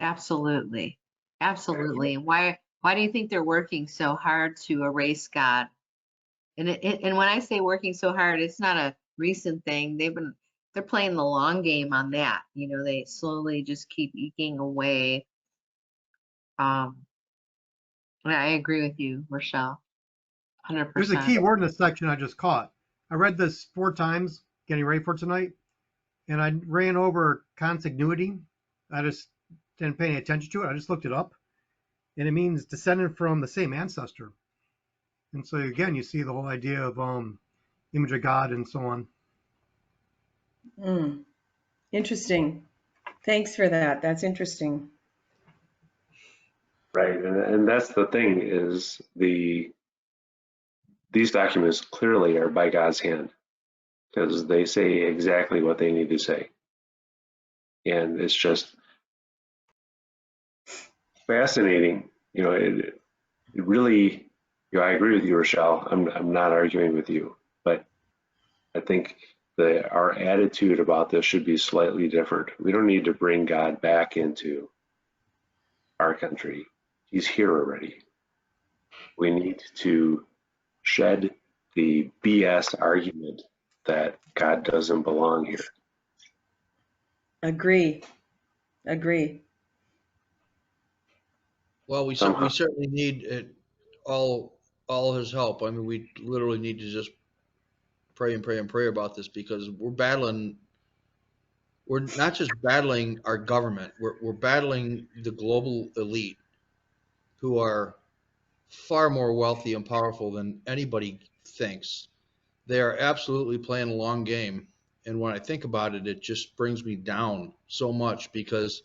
Absolutely. Absolutely. And why do you think they're working so hard to erase God? And when I say working so hard, it's not a recent thing. They're playing the long game on that. They slowly just keep eking away. And I agree with you, Rochelle. 100%. There's a key word in this section I just caught. I read this 4 times getting ready for tonight, and I ran over consanguinity. I just didn't pay any attention to it. I just looked it up, and it means descended from the same ancestor. And so again, you see the whole idea of image of God and so on. Interesting. Thanks for that. That's interesting. Right, and that's the thing is these documents clearly are by God's hand because they say exactly what they need to say. And it's just fascinating. It really, I agree with you, Rochelle. I'm not arguing with you, but I think our attitude about this should be slightly different. We don't need to bring God back into our country. He's here already. We need to shed the BS argument that God doesn't belong here. Agree. Well, we certainly need all his help. I mean, we literally need to just pray and pray and pray about this because we're not just battling our government, we're battling the global elite who are far more wealthy and powerful than anybody thinks. They are absolutely playing a long game. And when I think about it, it just brings me down so much because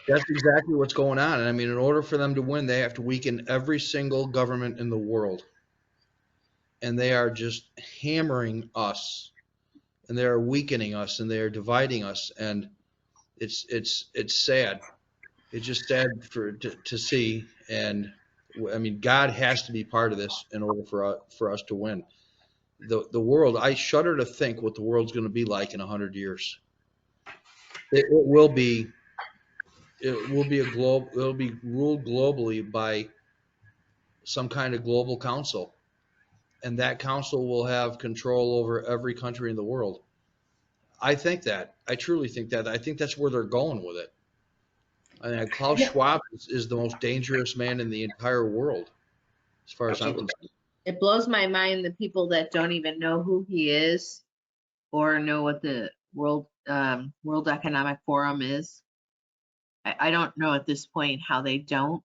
that's exactly what's going on. And I mean, in order for them to win, they have to weaken every single government in the world. And they are just hammering us and they are weakening us and they are dividing us. And it's sad. It's just sad to see. And I mean, God has to be part of this in order for us to win. The world, I shudder to think what the world's going to be like in 100 years. It will be it'll be ruled globally by some kind of global council, and that council will have control over every country in the world. I truly think that. I think that's where they're going with it. I mean, Klaus Schwab is the most dangerous man in the entire world, as far as I'm concerned. It blows my mind the people that don't even know who he is or know what the World Economic Forum is. I don't know at this point how they don't.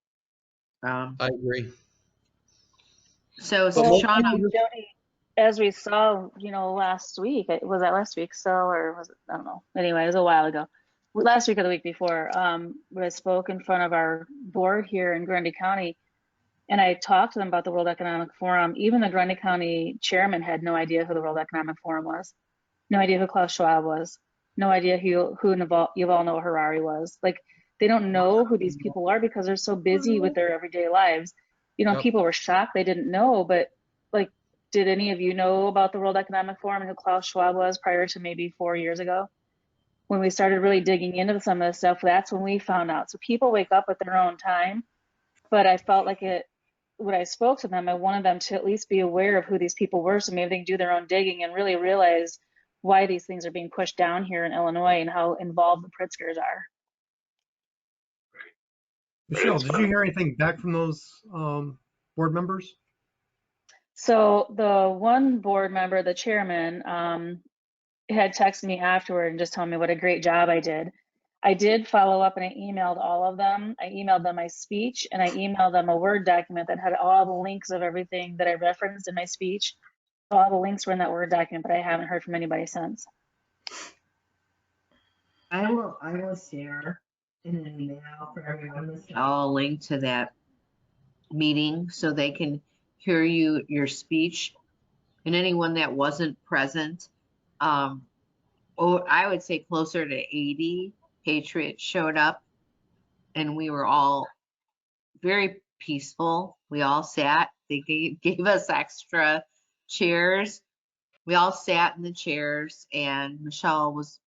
I agree. So, Well, Shauna, Jody, as we saw, last week, was that last week still, or was it, I don't know. Anyway, it was a while ago. Last week or the week before, when I spoke in front of our board here in Grundy County, and I talked to them about the World Economic Forum. Even the Grundy County chairman had no idea who the World Economic Forum was, no idea who Klaus Schwab was, no idea who Yuval Noah Harari was. Like, they don't know who these people are because they're so busy with their everyday lives. Yep. People were shocked they didn't know, but like, did any of you know about the World Economic Forum and who Klaus Schwab was prior to maybe 4 years ago? When we started really digging into some of this stuff, that's when we found out. So people wake up at their own time, but I felt like when I spoke to them, I wanted them to at least be aware of who these people were, so maybe they can do their own digging and really realize why these things are being pushed down here in Illinois and how involved the Pritzkers are. Michelle, did you hear anything back from those board members? So the one board member, the chairman, had texted me afterward and just told me what a great job I did. I did follow up and I emailed all of them. I emailed them my speech and I emailed them a Word document that had all the links of everything that I referenced in my speech. All the links were in that Word document, but I haven't heard from anybody since. I will share in an email for everyone. I'll link to that meeting so they can hear your speech, and anyone that wasn't present. I would say closer to 80 patriots showed up, and we were all very peaceful. We all sat. They gave us extra chairs. We all sat in the chairs, and Michelle was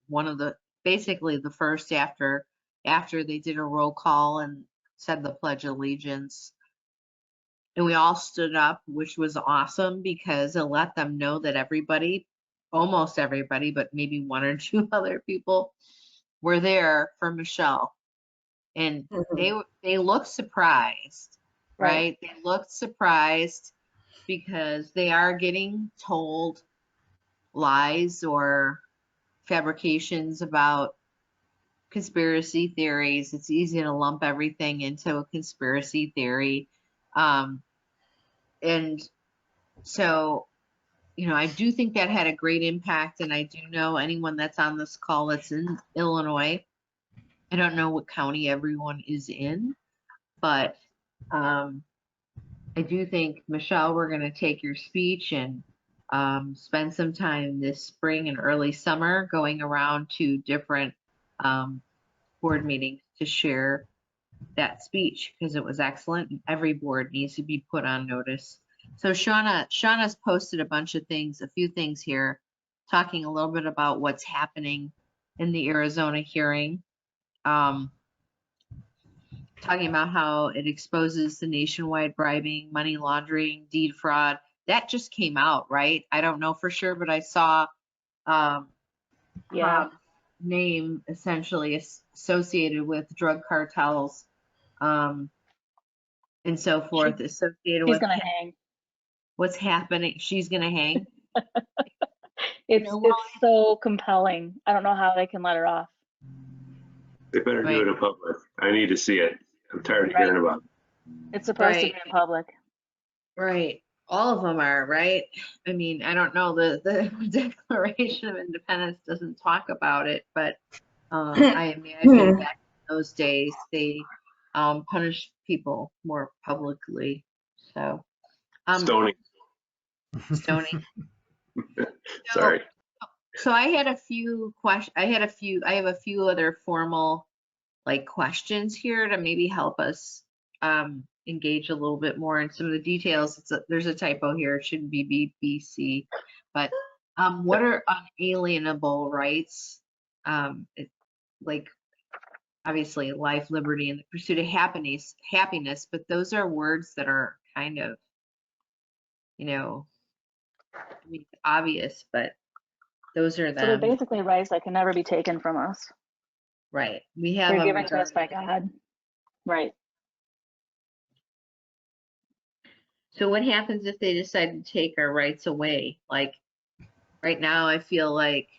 basically the first after they did a roll call and said the Pledge of Allegiance. And we all stood up, which was awesome because it let them know that almost everybody, but maybe one or two other people were there for Michelle. And they looked surprised, right? They looked surprised because they are getting told lies or fabrications about conspiracy theories. It's easy to lump everything into a conspiracy theory. And so, I do think that had a great impact. And I do know anyone that's on this call that's in Illinois. I don't know what county everyone is in, but, and I do think, Michelle, we're going to take your speech and spend some time this spring and early summer going around to different board meetings to share that speech because it was excellent and every board needs to be put on notice. So Shauna's posted a bunch of things, a few things here, talking a little bit about what's happening in the Arizona hearing. Talking about how it exposes the nationwide bribing, money laundering, deed fraud. That just came out, right? I don't know for sure, but I saw Yeah. Cobb's name essentially associated with drug cartels and so forth, associated She's with gonna hang. what's happening. She's gonna hang. It's so compelling. I don't know how they can let her off. They better do Right. it in public. I need to see it. I'm tired of Right. hearing about it. It's supposed to be Right. in public. Right. All of them are, right? I mean, I don't know, the Declaration of Independence doesn't talk about it, but I imagine back in those days, they punished people more publicly. So, Stoning. stoning. Sorry. So I had a few questions. I have a few other formal like questions here to maybe help us engage a little bit more in some of the details. There's a typo here. It shouldn't be BBC, but what are unalienable rights? Like obviously life, liberty, and the pursuit of happiness, but those are words that are kind of, I mean, obvious, but those are So they're them. basically rights that can never be taken from us. Right. We have They're them given to us by God. Right. So what happens if they decide to take our rights away? Like right now, I feel like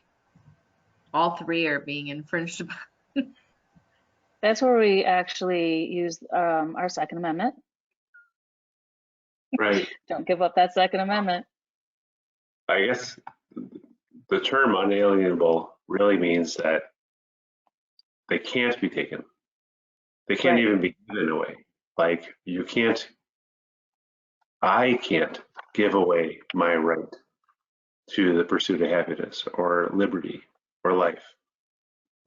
all three are being infringed upon. That's where we actually use our Second Amendment. Right. Don't give up that Second Amendment. I guess the term unalienable really means that they can't be taken. They can't Right. even be given away. Like I can't give away my right to the pursuit of happiness or liberty or life.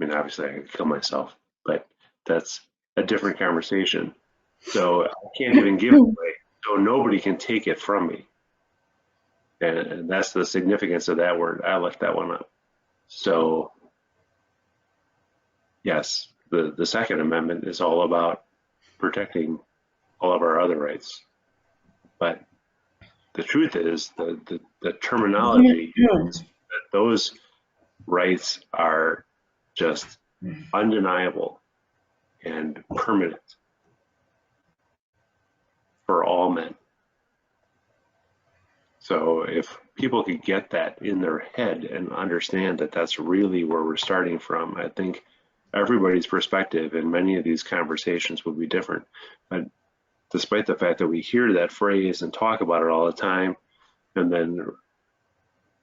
I mean, obviously I could kill myself, but that's a different conversation. So I can't even give it away. So nobody can take it from me. And that's the significance of that word. I left that one up. So yes, the Second Amendment is all about protecting all of our other rights. But the truth is the terminology is that those rights are just undeniable and permanent for all men. So if people could get that in their head and understand that that's really where we're starting from, I think everybody's perspective in many of these conversations would be different. But despite the fact that we hear that phrase and talk about it all the time, and then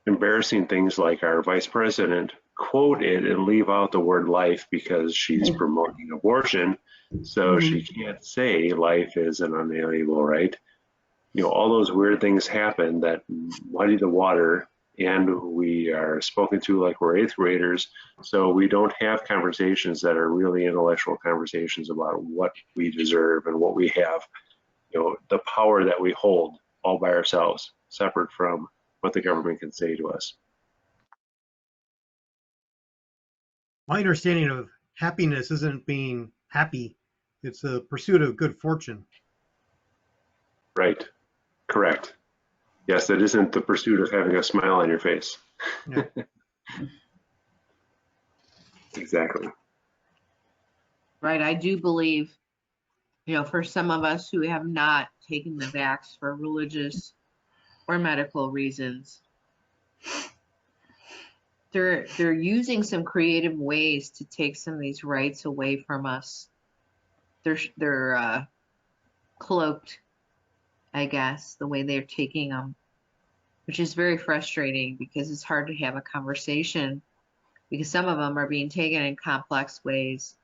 embarrassing things like our vice president quote it and leave out the word life because she's promoting abortion, so she can't say life is an unalienable right. All those weird things happen that muddy the water, and we are spoken to like we're eighth graders, so we don't have conversations that are really intellectual conversations about what we deserve and what we have, the power that we hold all by ourselves, separate from what the government can say to us. My understanding of happiness isn't being happy. It's the pursuit of good fortune. Right. Correct. Yes, it isn't the pursuit of having a smile on your face. Yeah. Exactly. Right. I do believe, for some of us who have not taken the vax for religious or medical reasons, they're using some creative ways to take some of these rights away from us. They're cloaked, I guess, the way they're taking them, which is very frustrating because it's hard to have a conversation because some of them are being taken in complex ways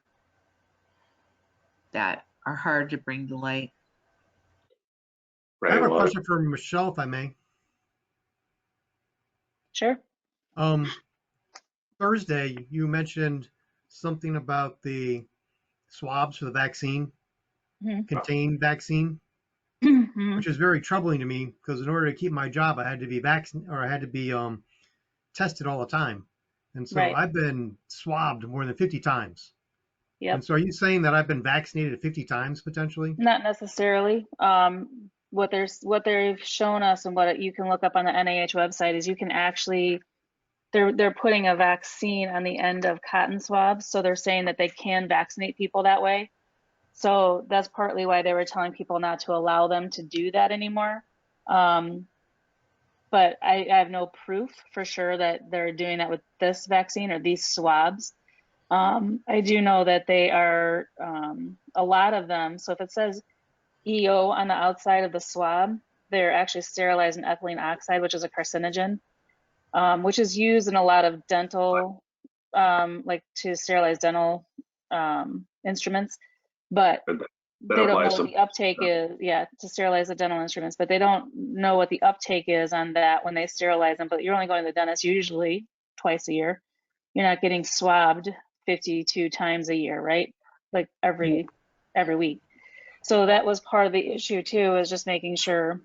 that are hard to bring to light. I have Right. a Well, question for Michelle, if I may. Sure. Thursday, you mentioned something about the swabs for the vaccine, Mhm. contained vaccine, Mhm. which is very troubling to me because in order to keep my job, I had to be vaccinated or I had to be tested all the time. And so Right. I've been swabbed more than 50 times. Yep. And so are you saying that I've been vaccinated 50 times potentially? Not necessarily. What they've shown us and what you can look up on the NIH website is you can actually they're putting a vaccine on the end of cotton swabs, so they're saying that they can vaccinate people that way. So that's partly why they were telling people not to allow them to do that anymore. But I have no proof for sure that they're doing that with this vaccine or these swabs. I do know that they are a lot of them. So if it says EO on the outside of the swab, they're actually sterilizing ethylene oxide, which is a carcinogen, which is used in a lot of dental, like to sterilize dental instruments. But that they don't know applies what to the uptake is, yeah, to sterilize the dental instruments, but they don't know what the uptake is on that when they sterilize them. But you're only going to the dentist usually twice a year. You're not getting swabbed 52 times a year, right? Like every week. So that was part of the issue too, is just making sure,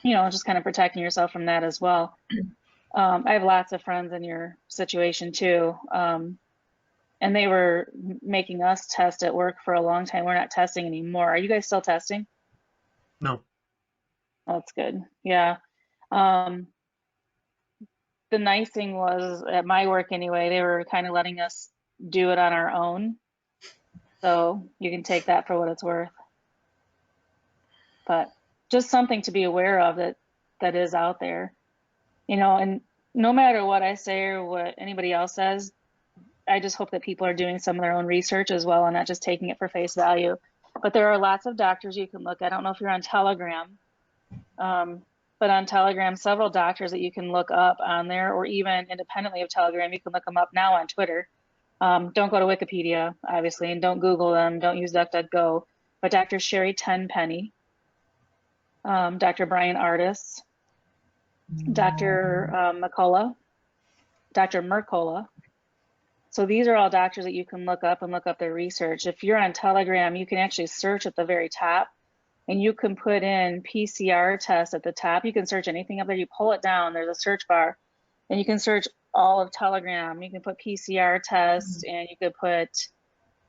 just kind of protecting yourself from that as well. I have lots of friends in your situation too. And they were making us test at work for a long time. We're not testing anymore. Are you guys still testing? No. Oh, that's good. Yeah. The nice thing was at my work anyway, they were kind of letting us do it on our own. So you can take that for what it's worth. But just something to be aware of that is out there, and no matter what I say or what anybody else says, I just hope that people are doing some of their own research as well and not just taking it for face value. But there are lots of doctors you can look at. I don't know if you're on Telegram, but on Telegram, several doctors that you can look up on there, or even independently of Telegram, you can look them up now on Twitter. Don't go to Wikipedia, obviously, and don't Google them. Don't use DuckDuckGo. But Dr. Sherry Tenpenny, Dr. Brian Ardis, Dr. McCullough, Dr. Mercola. So these are all doctors that you can look up and look up their research. If you're on Telegram, you can actually search at the very top and you can put in PCR test at the top. You can search anything up there. You pull it down, there's a search bar, and you can search all of Telegram. You can put PCR test and you could put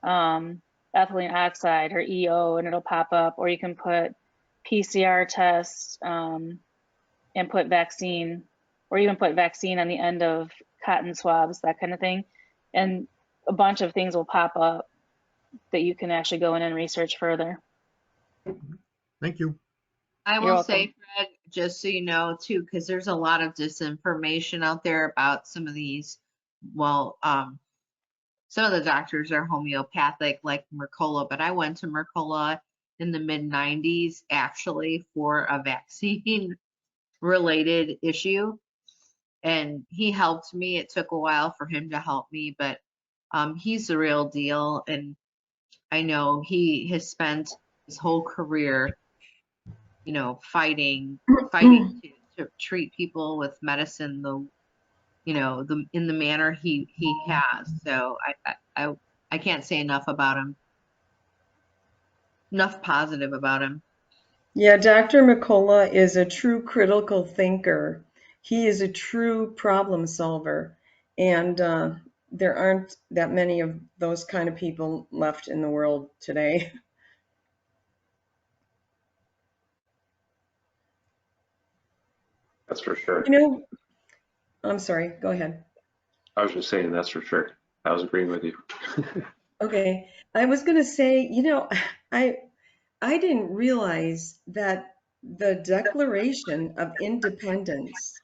ethylene oxide or EO and it'll pop up, or you can put PCR test and put vaccine, or even put vaccine on the end of cotton swabs, that kind of thing. And a bunch of things will pop up that you can actually go in and research further. Thank you. I You're will say, welcome. Fred, just so you know too, because there's a lot of disinformation out there about some of these. Well, some of the doctors are homeopathic, like Mercola, but I went to Mercola in the mid 90s actually for a vaccine related issue. And he helped me. It took a while for him to help me, but he's the real deal. And I know he has spent his whole career, fighting to treat people with medicine in the manner he has. So I can't say enough about him. Enough positive about him. Yeah, Dr. McCullough is a true critical thinker. He is a true problem solver. And there aren't that many of those kind of people left in the world today. that's for sure. I'm sorry, go ahead. I was just saying that's for sure. I was agreeing with you. Okay, I was going to say, I didn't realize that the Declaration of Independence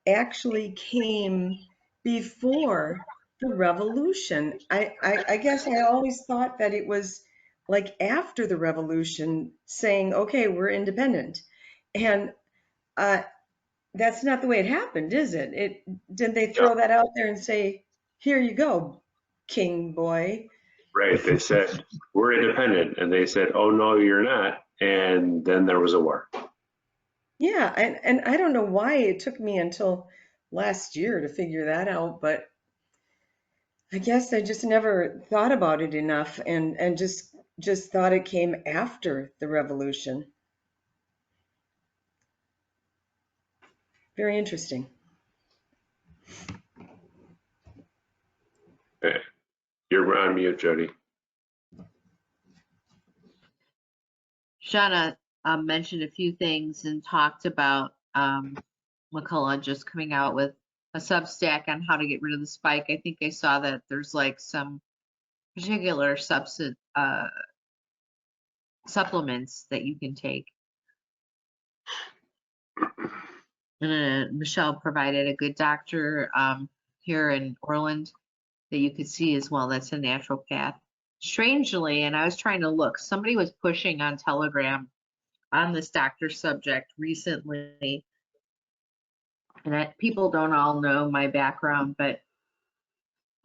actually came before the revolution. I guess I always thought that it was like after the revolution saying, okay, we're independent. And that's not the way it happened, is it? Did they throw that out there and say, here you go, king boy? Right. They said, we're independent. And they said, oh, no, you're not. And then there was a war. Yeah, and I don't know why it took me until last year to figure that out, but I guess I just never thought about it enough and just thought it came after the revolution. Very interesting. Okay. You're on mute, Jody. Shauna mentioned a few things and talked about McCullough just coming out with a Substack on how to get rid of the spike. I think I saw that there's like some particular supplements that you can take. And Michelle provided a good doctor here in Orland that you could see as well. That's a naturopath. Strangely, and I was trying to look, somebody was pushing on Telegram on this doctor subject recently. And people don't all know my background, but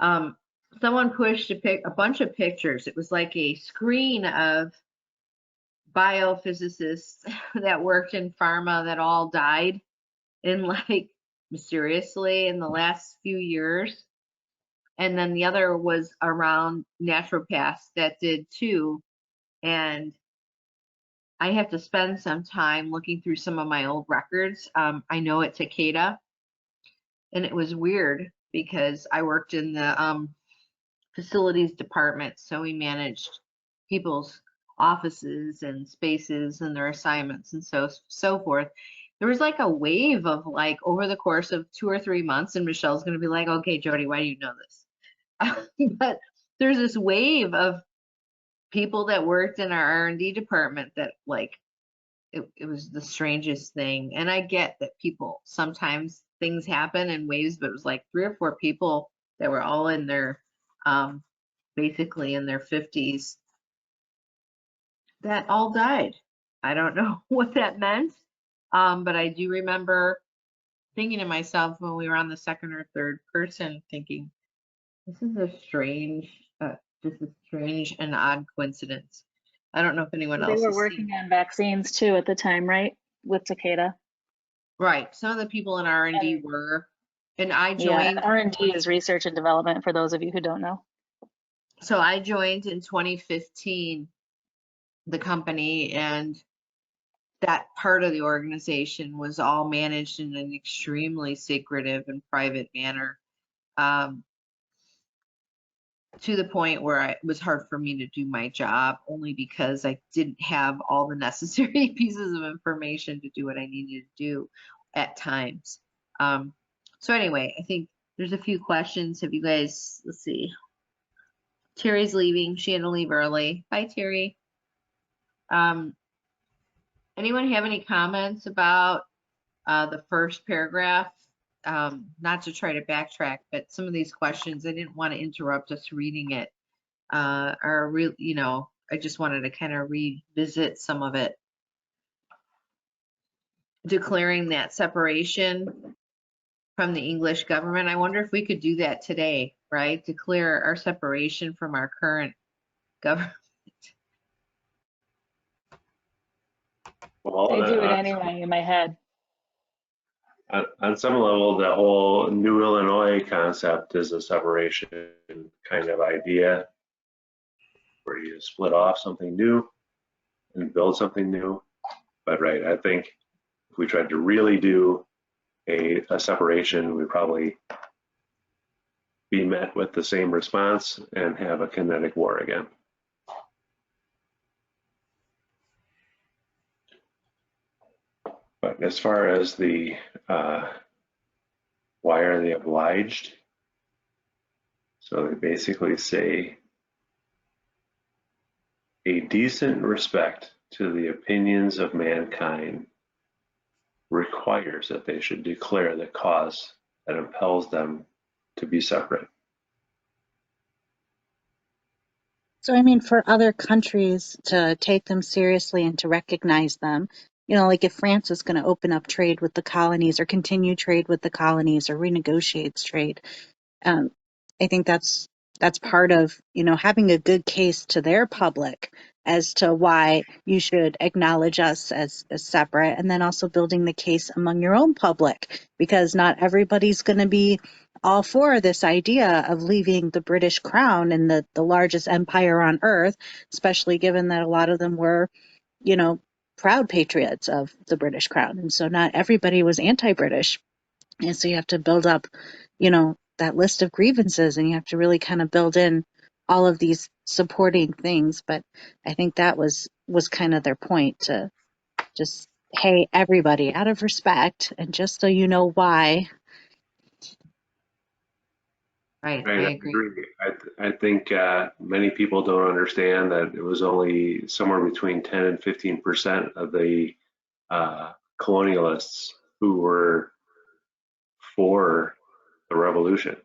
someone pushed a bunch of pictures. It was like a screen of biophysicists that worked in pharma that all died in like mysteriously in the last few years. And then the other was around naturopaths that did too. And I have to spend some time looking through some of my old records. I know at Takeda, and it was weird because I worked in the facilities department, so we managed people's offices and spaces and their assignments and so forth. There was like a wave of like over the course of 2 or 3 months, and Michelle's going to be like, okay, Jody, why do you know this? But there's this wave of people that worked in our R&D department that like it was the strangest thing. And I get that people sometimes things happen in waves, but it was like 3 or 4 people that were all in their basically in their 50s that all died. I don't know what that meant, but I do remember thinking to myself when we were on the second or third person, thinking, "This is a strange, just a strange and odd coincidence." I don't know if anyone They else were has working seen. on vaccines too at the time, right? With Takeda. Right, some of the people in R&D And were, and I yeah, joined. R&D is research and development for those of you who don't know. So I joined in 2015 the company, and that part of the organization was all managed in an extremely secretive and private manner, to the point where it was hard for me to do my job only because I didn't have all the necessary pieces of information to do what I needed to do at times. So anyway, I think there's a few questions. Have you guys, let's see. Terry's leaving. She had to leave early. Bye, Terry. Anyone have any comments about the first paragraph? Not to try to backtrack, but some of these questions, I didn't want to interrupt us reading it. Are real, you know, I just wanted to kind of revisit some of it. Declaring that separation from the English government. I wonder if we could do that today, right? Declare our separation from our current government. Well, I do it anyway in my head. on some level, the whole New Illinois concept is a separation kind of idea where you split off something new and build something new. But right, I think if we tried to really do a separation, we'd probably be met with the same response and have a kinetic war again. But as far as the why are they obliged? So they basically say a decent respect to the opinions of mankind requires that they should declare the cause that impels them to be separate. So, I mean, for other countries to take them seriously and to recognize them, you know, like if France is going to open up trade with the colonies or continue trade with the colonies or renegotiates trade, I think that's part of, you know, having a good case to their public as to why you should acknowledge us as separate, and then also building the case among your own public, because not everybody's going to be all for this idea of leaving the British crown and the largest empire on earth, especially given that a lot of them were, you know, proud patriots of the British crown. And so not everybody was anti-British. And so you have to build up, you know, that list of grievances, and you have to really kind of build in all of these supporting things. But I think that was kind of their point, to just, hey, everybody, out of respect and just so you know why. Right, Right, I I agree. agree. I think many people don't understand that it was only somewhere between 10 and 15% of the colonialists who were for the revolution.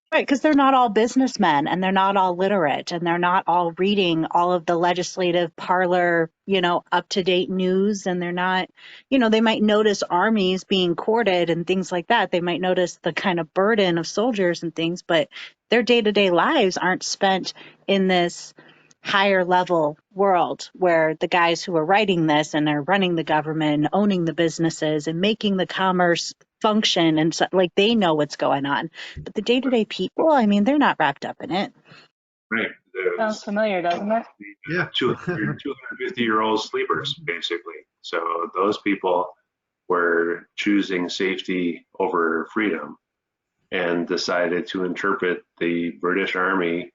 Right, because they're not all businessmen, and they're not all literate, and they're not all reading all of the legislative parlor, you know, up-to-date news, and they're not, you know, they might notice armies being courted and things like that. They might notice the kind of burden of soldiers and things, but their day-to-day lives aren't spent in this higher level world where the guys who are writing this and are running the government and owning the businesses and making the commerce function, and so, like, they know what's going on. But the day-to-day people, I mean, they're not wrapped up in it. Right. Sounds familiar, doesn't it? Yeah. 250-year-old sleepers, basically. So those people were choosing safety over freedom and decided to interpret the British Army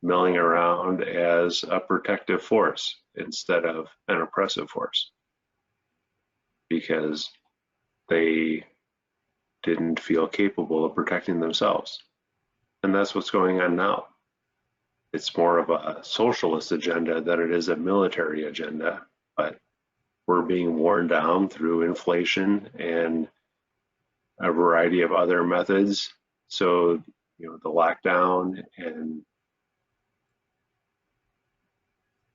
milling around as a protective force instead of an oppressive force, because they didn't feel capable of protecting themselves. And that's what's going on now. It's more of a socialist agenda than it is a military agenda, but we're being worn down through inflation and a variety of other methods. So, you know, the lockdown and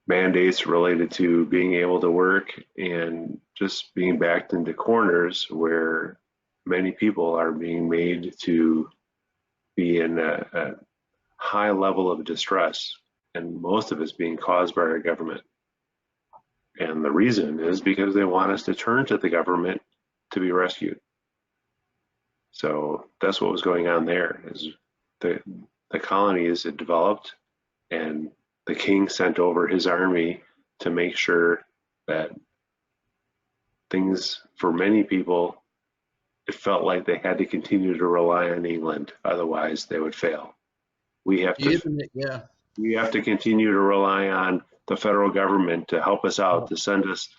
mandates related to being able to work and just being backed into corners where many people are being made to be in a high level of distress, and most of it's being caused by our government. And the reason is because they want us to turn to the government to be rescued. So that's what was going on there. Is the colonies had developed, and the king sent over his army to make sure that things, for many people, it felt like they had to continue to rely on England, otherwise they would fail. We have to continue to rely on the federal government to help us out, to send us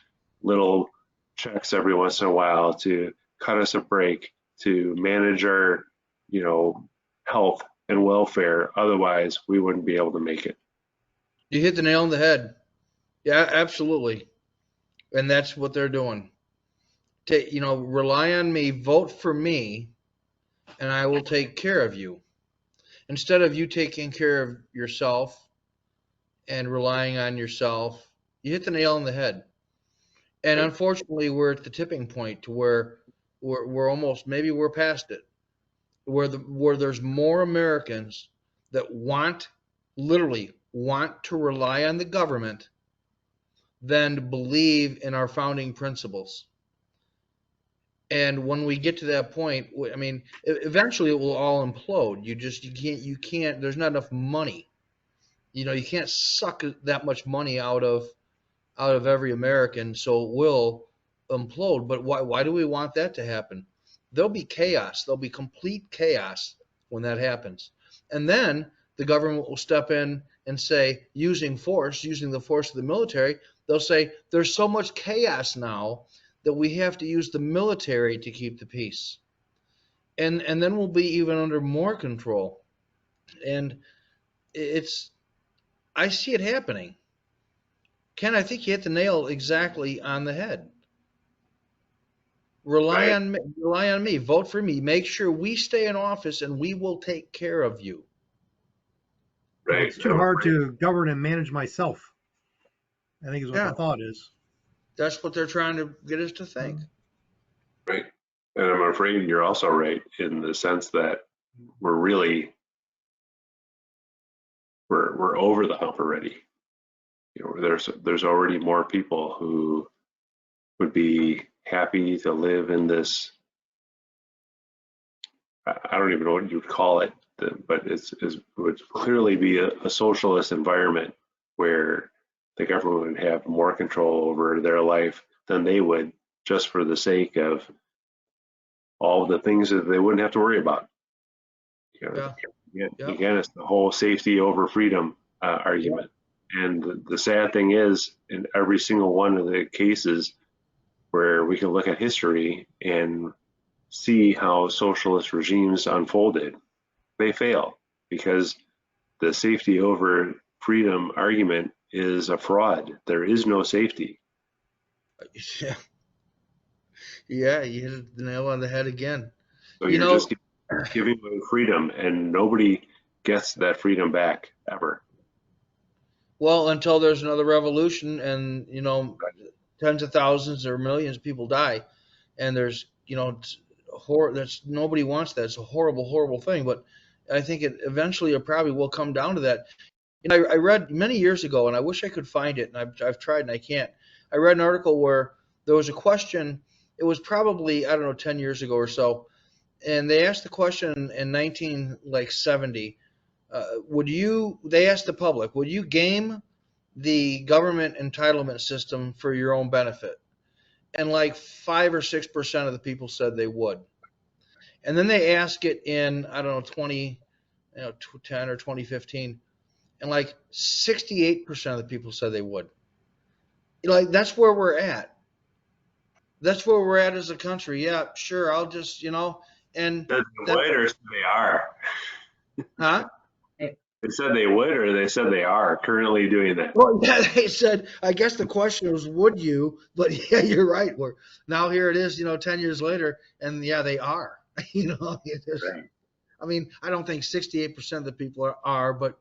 little checks every once in a while, to cut us a break, to manage our, you know, health and welfare. Otherwise, we wouldn't be able to make it. You hit the nail on the head. Yeah, absolutely. And that's what they're doing. You know, rely on me, vote for me, and I will take care of you. Instead of you taking care of yourself and relying on yourself, you hit the nail on the head. And unfortunately, we're at the tipping point to where we're almost, maybe we're past it, where there's more Americans that literally want to rely on the government than to believe in our founding principles. And when we get to that point, I mean, eventually it will all implode. You can't, there's not enough money. You know, you can't suck that much money out of every American, so it will implode. But why do we want that to happen? There'll be chaos. There'll be complete chaos when that happens. And then the government will step in and say, using the force of the military, they'll say, there's so much chaos now that we have to use the military to keep the peace. And then we'll be even under more control. And I see it happening. Ken, I think you hit the nail exactly on the head. Rely on me, vote for me, make sure we stay in office, and we will take care of you. Right. It's too hard to govern and manage myself, I think is what the thought is. That's what they're trying to get us to think. Right. And I'm afraid you're also right in the sense that we're over the hump already. there's already more people who would be happy to live in this. I don't even know what you'd call it, but it would clearly be a socialist environment where the government would have more control over their life than they would, just for the sake of all the things that they wouldn't have to worry about. Again, it's the whole safety over freedom argument. And the sad thing is, in every single one of the cases where we can look at history and see how socialist regimes unfolded, they fail because the safety over freedom argument is a fraud. There is no safety. Yeah, you hit the nail on the head again. So you're just giving away freedom, and nobody gets that freedom back ever. Well, until there's another revolution and, tens of thousands or millions of people die, and there's, that's nobody wants that. It's a horrible, horrible thing. But I think it eventually probably will come down to that. I read many years ago, and I wish I could find it, and I've tried and I can't. I read an article where there was a question. It was probably, I don't know, 10 years ago or so, and they asked the question in 1970. They asked the public, would you game the government entitlement system for your own benefit? And like 5 or 6% of the people said they would. And then they asked it in, I don't know, 2010 or 2015, and like 68% of the people said they would. That's where we're at. That's where we're at as a country. Yeah, sure, I'll just, and Said they would or said they are? Huh? They said they would or they said they are currently doing that? Well, yeah, they said, I guess the question was, would you? But yeah, you're right. Now here it is, 10 years later, and yeah, they are. Right. I mean, I don't think 68% of the people are, but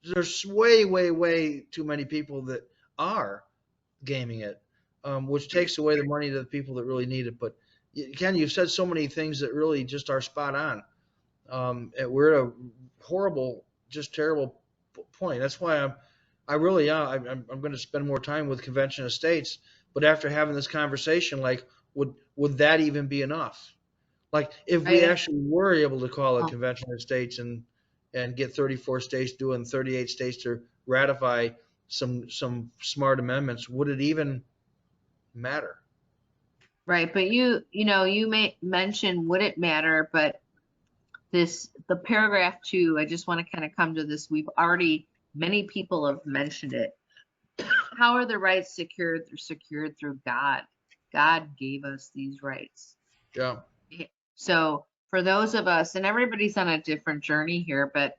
there's way, way, way too many people that are gaming it, which takes away the money to the people that really need it. But Ken, you've said so many things that really just are spot on. We're at a horrible, just terrible point. That's why I'm going to spend more time with Convention of States. But after having this conversation, would that even be enough? Like, if we actually were able to call a Convention of States and get 34 states doing 38 states to ratify some smart amendments, would it even matter? Right, but you may mention would it matter, but the paragraph 2, I just want to kind of come to this. Many people have mentioned it. How are the rights secured? They're secured through God. God gave us these rights. Yeah. So for those of us, and everybody's on a different journey here, but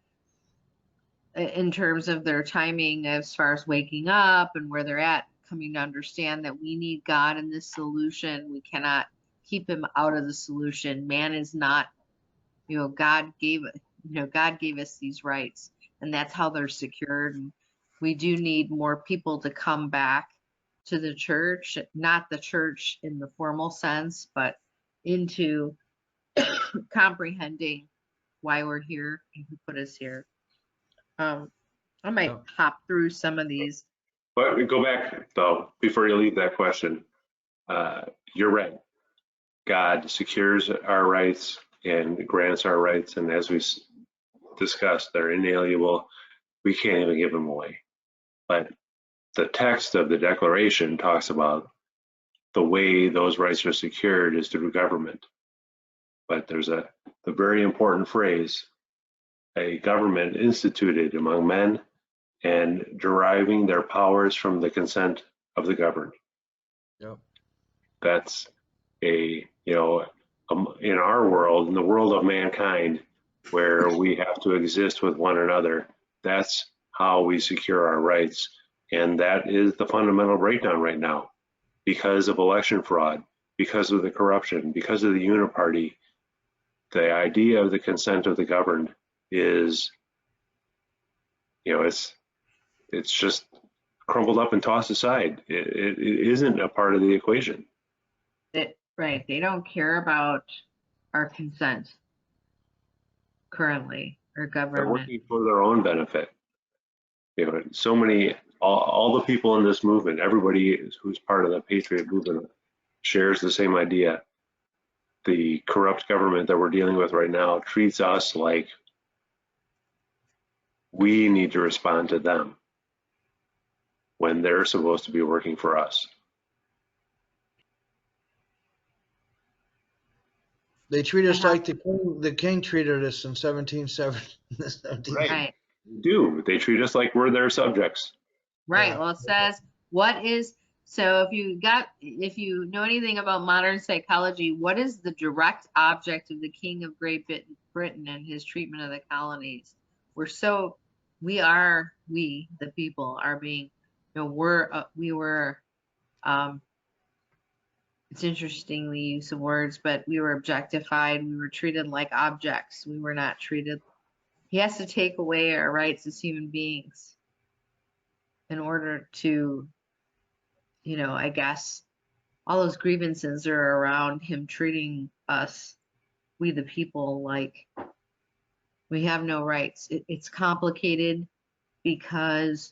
in terms of their timing as far as waking up and where they're at, coming to understand that we need God in this solution. We cannot keep him out of the solution. Man is not, God gave us these rights, and that's how they're secured. And we do need more people to come back to the church, not the church in the formal sense, but into comprehending why we're here and who put us here. I might hop through some of these. But we go back though, before you leave that question, you're right. God secures our rights and grants our rights, and as we discussed, they're inalienable. We can't even give them away. But the text of the Declaration talks about the way those rights are secured is through government. But there's the very important phrase, a government instituted among men and deriving their powers from the consent of the governed. Yep. That's in our world, in the world of mankind, where we have to exist with one another, that's how we secure our rights. And that is the fundamental breakdown right now because of election fraud, because of the corruption, because of the uniparty. The idea of the consent of the governed is, it's just crumbled up and tossed aside. It isn't a part of the equation. Right. They don't care about our consent currently, or government. They're working for their own benefit. You know, so many, all the people in this movement, everybody who's part of the Patriot movement shares the same idea. The corrupt government that we're dealing with right now treats us like we need to respond to them when they're supposed to be working for us. They treat us like the king treated us in 1770. Right. They do. They treat us like we're their subjects. Right. Yeah. Well, it says so if you know anything about modern psychology, what is the direct object of the King of Great Britain and his treatment of the colonies? We the people are being, it's interesting the use of words, but we were objectified. We were treated like objects. We were not treated. He has to take away our rights as human beings in order to, I guess all those grievances are around him treating us, we the people, like we have no rights. It's complicated because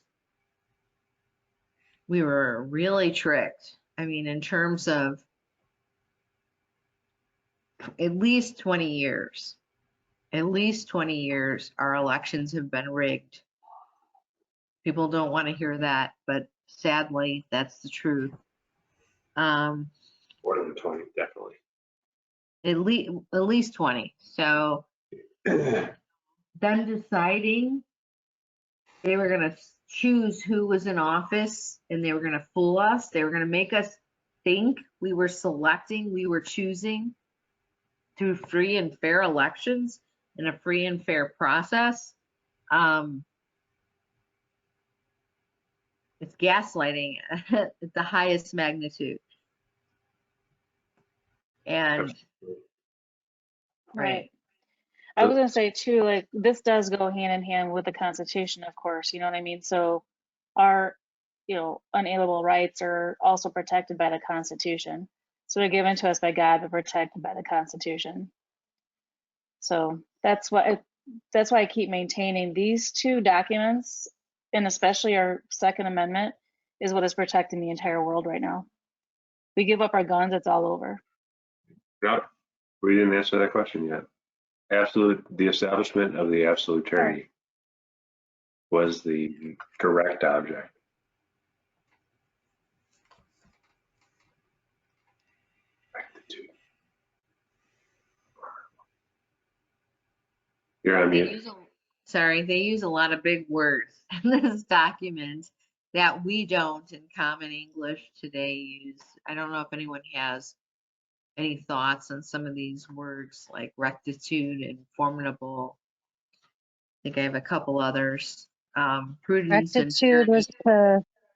we were really tricked. I mean, in terms of at least 20 years, our elections have been rigged. People don't want to hear that, but sadly, that's the truth. More than 20, definitely. At least 20. So them deciding they were going to choose who was in office and they were going to fool us. They were going to make us think we were choosing through free and fair elections in a free and fair process. It's gaslighting at the highest magnitude. And Right. I was going to say too, like this does go hand in hand with the Constitution, of course, you know what I mean? So our, unalienable rights are also protected by the Constitution. So they're given to us by God, but protected by the Constitution. So that's why I keep maintaining these two documents, and especially our Second Amendment, is what is protecting the entire world right now. We give up our guns, it's all over. No, we didn't answer that question yet. The establishment of the absolute tyranny was the direct object. You're on mute. They use a lot of big words in this document that we don't in common English today use. I don't know if anyone has any thoughts on some of these words like rectitude and formidable. I think I have a couple others. Prudence and Rectitude was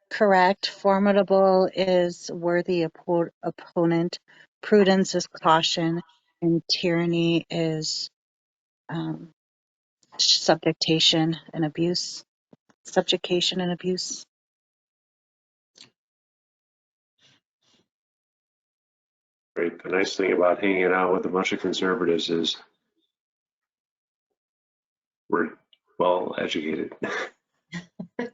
correct. Formidable is worthy opponent. Prudence is caution, and tyranny is subjugation and abuse. Right. The nice thing about hanging out with a bunch of conservatives is we're well educated.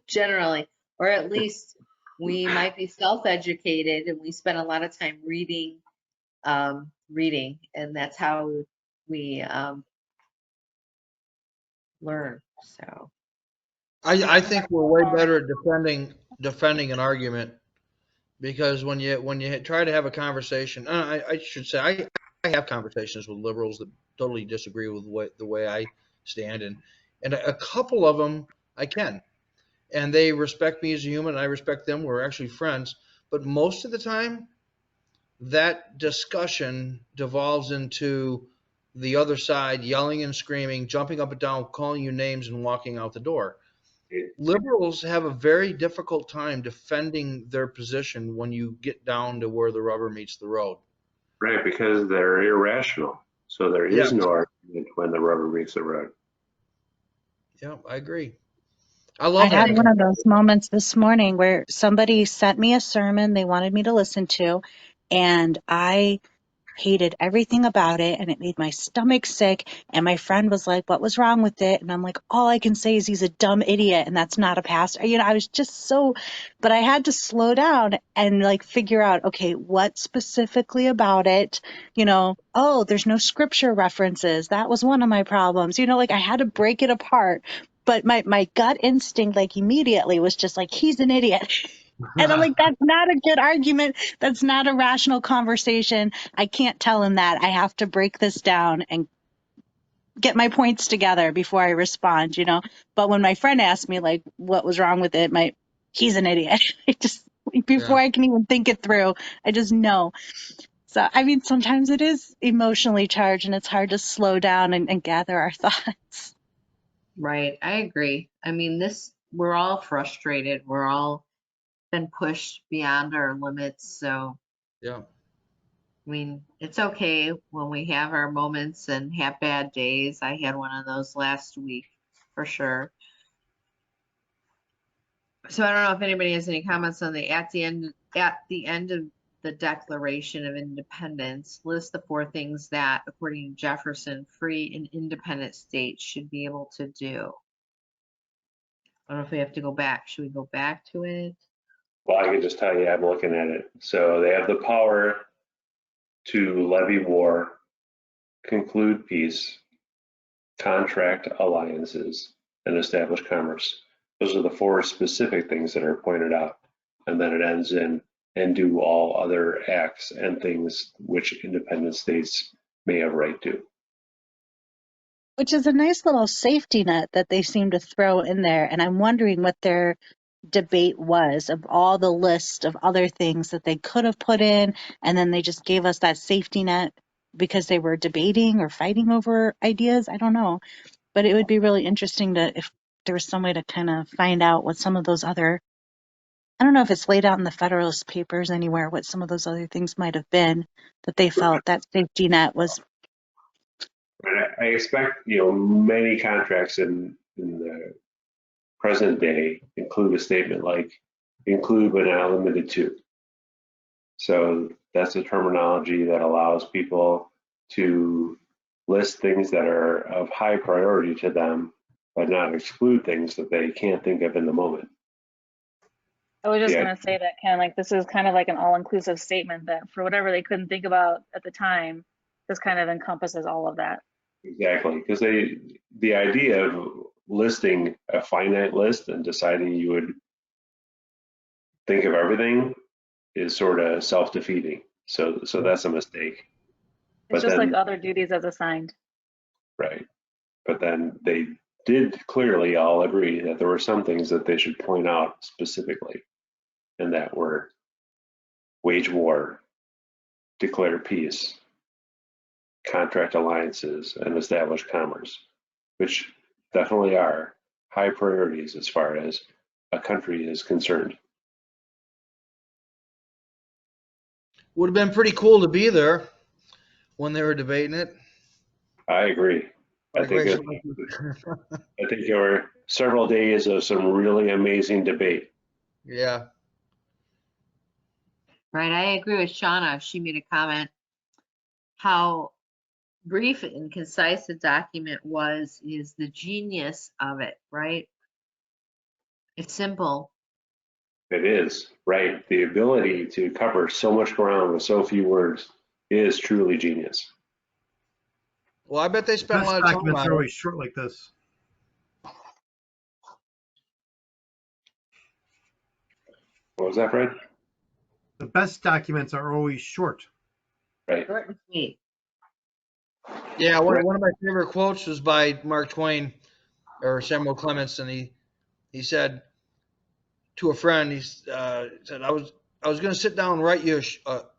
generally, or at least we might be self-educated and we spend a lot of time reading, and that's how we learn. So I think we're way better at defending an argument, because when you try to have a conversation, I should say I have conversations with liberals that totally disagree with the way I stand, and a couple of them I can, and they respect me as a human, and I respect them. We're actually friends, but most of the time, that discussion devolves into the other side yelling and screaming, jumping up and down, calling you names, and walking out the door. Liberals have a very difficult time defending their position when you get down to where the rubber meets the road. Right, because they're irrational. So there is no argument when the rubber meets the road. Yeah, I agree. I had one of those moments this morning where somebody sent me a sermon they wanted me to listen to, and I hated everything about it, and it made my stomach sick. And my friend was like, what was wrong with it? And I'm like, all I can say is he's a dumb idiot, and that's not a pastor. You know, I was just so, but I had to slow down and like figure out, okay, what specifically about it, you know, oh, there's no scripture references. That was one of my problems. You know, like I had to break it apart. But my gut instinct, like immediately was just like, he's an idiot. And I'm like, that's not a good argument. That's not a rational conversation. I can't tell him that. I have to break this down and get my points together before I respond, you know? But when my friend asked me, like, what was wrong with it, he's an idiot. I just, before Yeah. I can even think it through, I just know. So, I mean, sometimes it is emotionally charged and it's hard to slow down and gather our thoughts. Right. I agree. I mean, we're all frustrated. We're all been pushed beyond our limits. So, Yeah. I mean, it's okay when we have our moments and have bad days. I had one of those last week for sure. So I don't know if anybody has any comments on at the end of the Declaration of Independence, list the 4 things that, according to Jefferson, free and independent states should be able to do. I don't know if we have to go back. Should we go back to it? Well, I can just tell you, I'm looking at it. So they have the power to levy war, conclude peace, contract alliances, and establish commerce. Those are the 4 specific things that are pointed out. And then it ends in, and do all other acts and things which independent states may have right to. Which is a nice little safety net that they seem to throw in there. And I'm wondering what their debate was of all the list of other things that they could have put in. And then they just gave us that safety net because they were debating or fighting over ideas. I don't know. But it would be really interesting if there was some way to kind of find out what some of those other, I don't know if it's laid out in the Federalist Papers anywhere, what some of those other things might have been that they felt that safety net was. I expect, many contracts in the present day include a statement like include but not limited to. So that's a terminology that allows people to list things that are of high priority to them, but not exclude things that they can't think of in the moment. I was just Yeah. gonna say that kind of like, this is kind of like an all-inclusive statement that for whatever they couldn't think about at the time, this kind of encompasses all of that. Exactly, because the idea of listing a finite list and deciding you would think of everything is sort of self-defeating. So that's a mistake. It's But just like then, other duties as assigned. right. But then they did clearly all agree that there were some things that they should point out specifically, and that were wage war, declare peace, contract alliances, and establish commerce, which definitely are high priorities as far as a country is concerned. Would have been pretty cool to be there when they were debating it. I agree. I think there were several days of some really amazing debate. Yeah. Right. I agree with Shauna. She made a comment how brief and concise the document is the genius of it, right? It's simple. It is, right? The ability to cover so much ground with so few words is truly genius. Well, I bet they spent a Best lot of time documents on are it. always short like this. What was that, Fred? The best documents are always short. Right. Short and sweet. Yeah, one of my favorite quotes was by Mark Twain or Samuel Clemens, and he said to a friend, he said, I was going to sit down and write you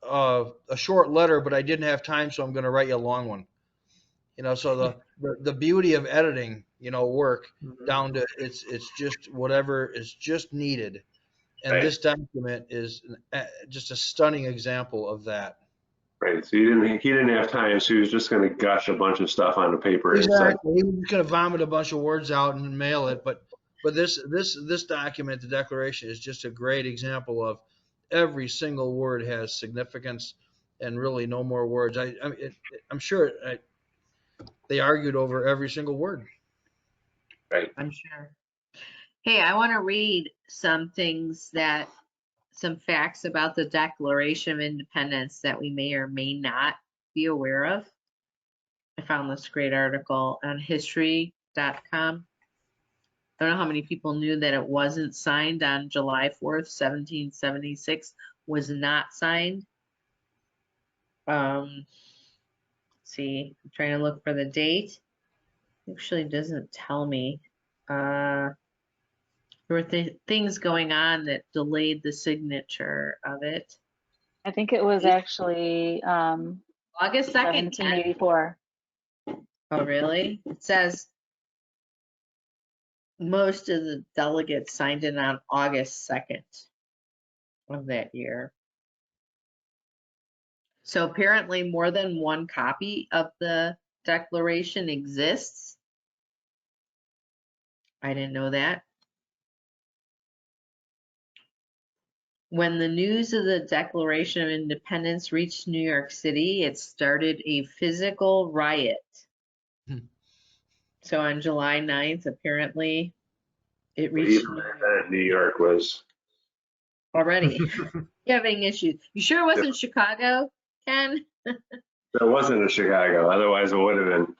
a short letter, but I didn't have time, so I'm going to write you a long one. So the beauty of editing, work down to it's just whatever is just needed, and Right. this document is just a stunning example of that. Right. So he didn't have time, so he was just going to gush a bunch of stuff onto paper. Exactly. He was going to vomit a bunch of words out and mail it, but this document, the Declaration, is just a great example of every single word has significance, and really no more words. I'm sure they argued over every single word. I'm sure. Hey, I want to read some facts about the Declaration of Independence that we may or may not be aware of. I found this great article on history.com. I don't know how many people knew that it wasn't signed on July 4th, 1776, was not signed. See, I'm trying to look for the date. Actually doesn't tell me. There were things going on that delayed the signature of it. I think it was actually August 2nd, Ken. 1784. Oh, really? It says most of the delegates signed in on August 2nd of that year. So apparently more than one copy of the Declaration exists. I didn't know that. When the news of the Declaration of Independence reached New York City, it started a physical riot. So on July 9th, apparently, it reached New York was already having issues. You sure it wasn't Chicago, Ken? It wasn't in Chicago. Otherwise, it would have been.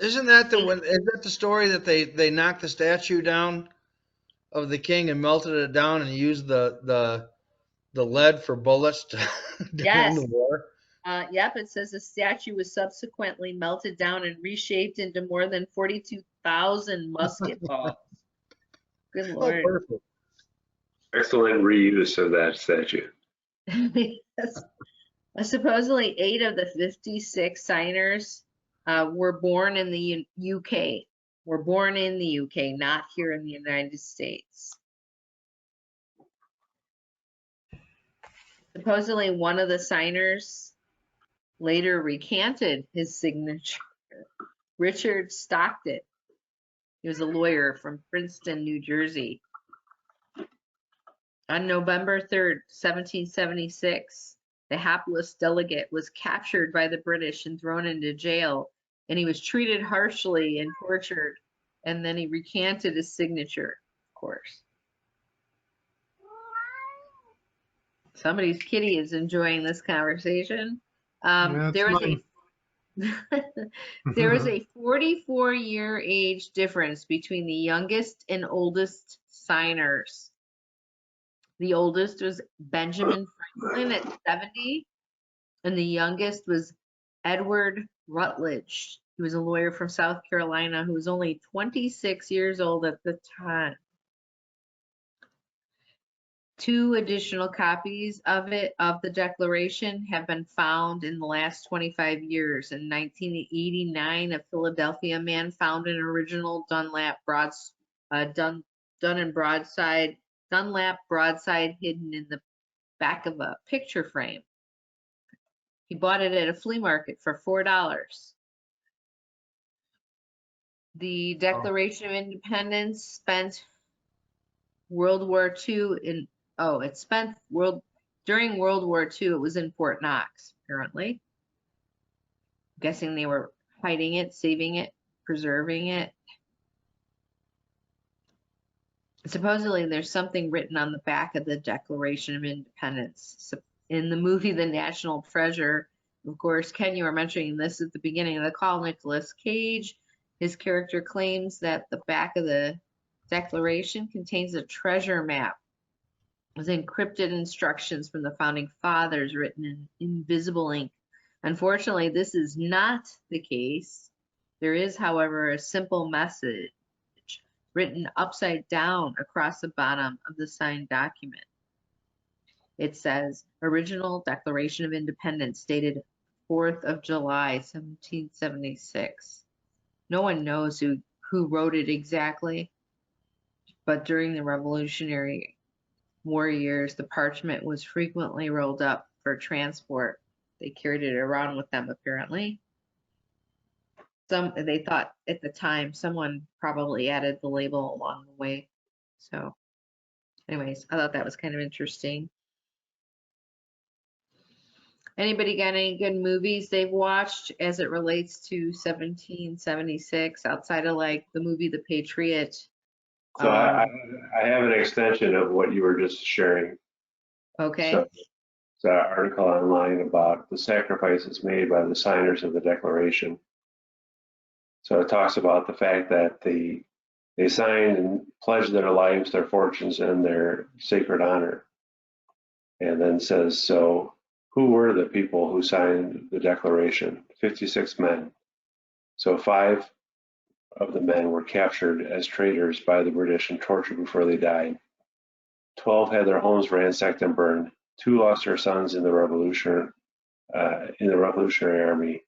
Isn't that the story that they knocked the statue down of the king and melted it down and used the lead for bullets during the war? Yep, it says the statue was subsequently melted down and reshaped into more than 42,000 musket balls. Good Lord. Oh, perfect. Excellent reuse of that statue. Yes. Supposedly 8 of the 56 signers were born in the UK. Were born in the UK, not here in the United States. Supposedly one of the signers later recanted his signature. Richard Stockton. He was a lawyer from Princeton, New Jersey. On November 3rd, 1776, the hapless delegate was captured by the British and thrown into jail, and he was treated harshly and tortured, and then he recanted his signature, of course. Somebody's kitty is enjoying this conversation. There was a 44-year age difference between the youngest and oldest signers. The oldest was Benjamin Franklin at 70, and the youngest was Edward Rutledge. He was a lawyer from South Carolina who was only 26 years old at the time. 2 additional copies of the Declaration have been found in the last 25 years. In 1989, a Philadelphia man found an original Dunlap broadside hidden in the back of a picture frame. He bought it at a flea market for $4. The Declaration of Independence spent World War II during World War II, it was in Fort Knox, apparently. I'm guessing they were hiding it, saving it, preserving it. Supposedly there's something written on the back of the Declaration of Independence. So in the movie The National Treasure, of course, Ken, you were mentioning this at the beginning of the call, Nicolas Cage, his character claims that the back of the Declaration contains a treasure map with encrypted instructions from the founding fathers written in invisible ink. Unfortunately, this is not the case. There is, however, a simple message written upside down across the bottom of the signed document. It says, Original Declaration of Independence, dated 4th of July, 1776. No one knows who wrote it exactly, but during the Revolutionary War years, the parchment was frequently rolled up for transport. They carried it around with them, apparently. They thought at the time someone probably added the label along the way. So anyways, I thought that was kind of interesting. Anybody got any good movies they've watched as it relates to 1776 outside of like the movie The Patriot? So I have an extension of what you were just sharing. Okay. So it's an article online about the sacrifices made by the signers of the Declaration. So it talks about the fact that they signed and pledged their lives, their fortunes, and their sacred honor. And then says, so who were the people who signed the Declaration? 56 men. So 5 of the men were captured as traitors by the British and tortured before they died. 12 had their homes ransacked and burned. 2 lost their sons in the Revolutionary Army,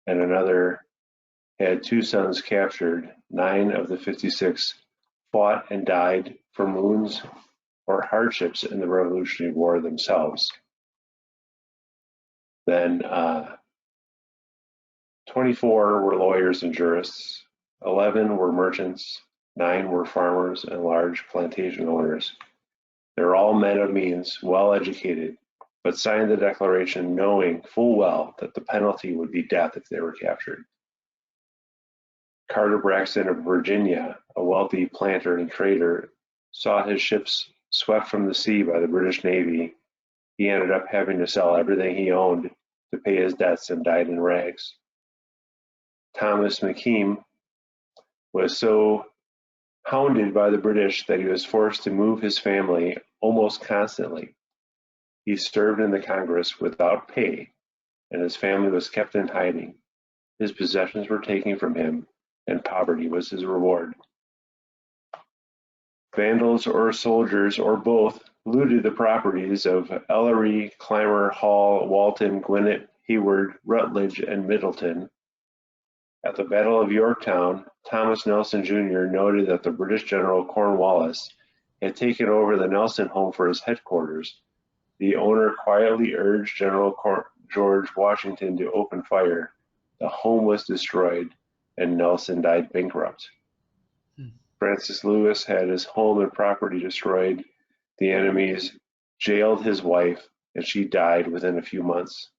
and another had 2 sons captured. 9 of the 56 fought and died from wounds or hardships in the Revolutionary War themselves. Then 24 were lawyers and jurists, 11 were merchants, 9 were farmers and large plantation owners. They're all men of means, well educated, but signed the Declaration knowing full well that the penalty would be death if they were captured. Carter Braxton of Virginia, a wealthy planter and trader, saw his ships swept from the sea by the British Navy. He ended up having to sell everything he owned to pay his debts and died in rags. Thomas McKean was so hounded by the British that he was forced to move his family almost constantly. He served in the Congress without pay, and his family was kept in hiding. His possessions were taken from him, and poverty was his reward. Vandals or soldiers, or both, looted the properties of Ellery, Clymer, Hall, Walton, Gwinnett, Hayward, Rutledge, and Middleton. At the Battle of Yorktown, Thomas Nelson Jr. noted that the British General Cornwallis had taken over the Nelson home for his headquarters. The owner quietly urged General George Washington to open fire. The home was destroyed, and Nelson died bankrupt. Francis Lewis had his home and property destroyed. The enemies jailed his wife, and she died within a few months.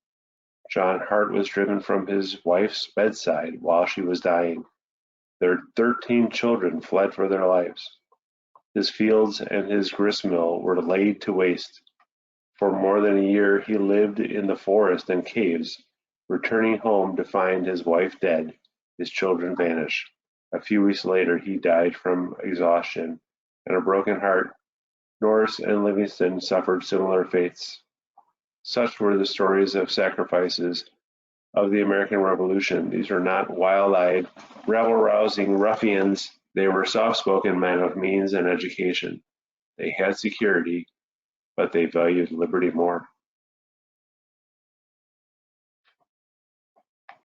John Hart was driven from his wife's bedside while she was dying. Their 13 children fled for their lives. His fields and his gristmill were laid to waste. For more than a year, he lived in the forest and caves, returning home to find his wife dead, his children vanished. A few weeks later, he died from exhaustion and a broken heart. Norris and Livingston suffered similar fates. Such were the stories of sacrifices of the American Revolution. These were not wild-eyed, rabble-rousing ruffians. They were soft-spoken men of means and education. They had security, but they valued liberty more.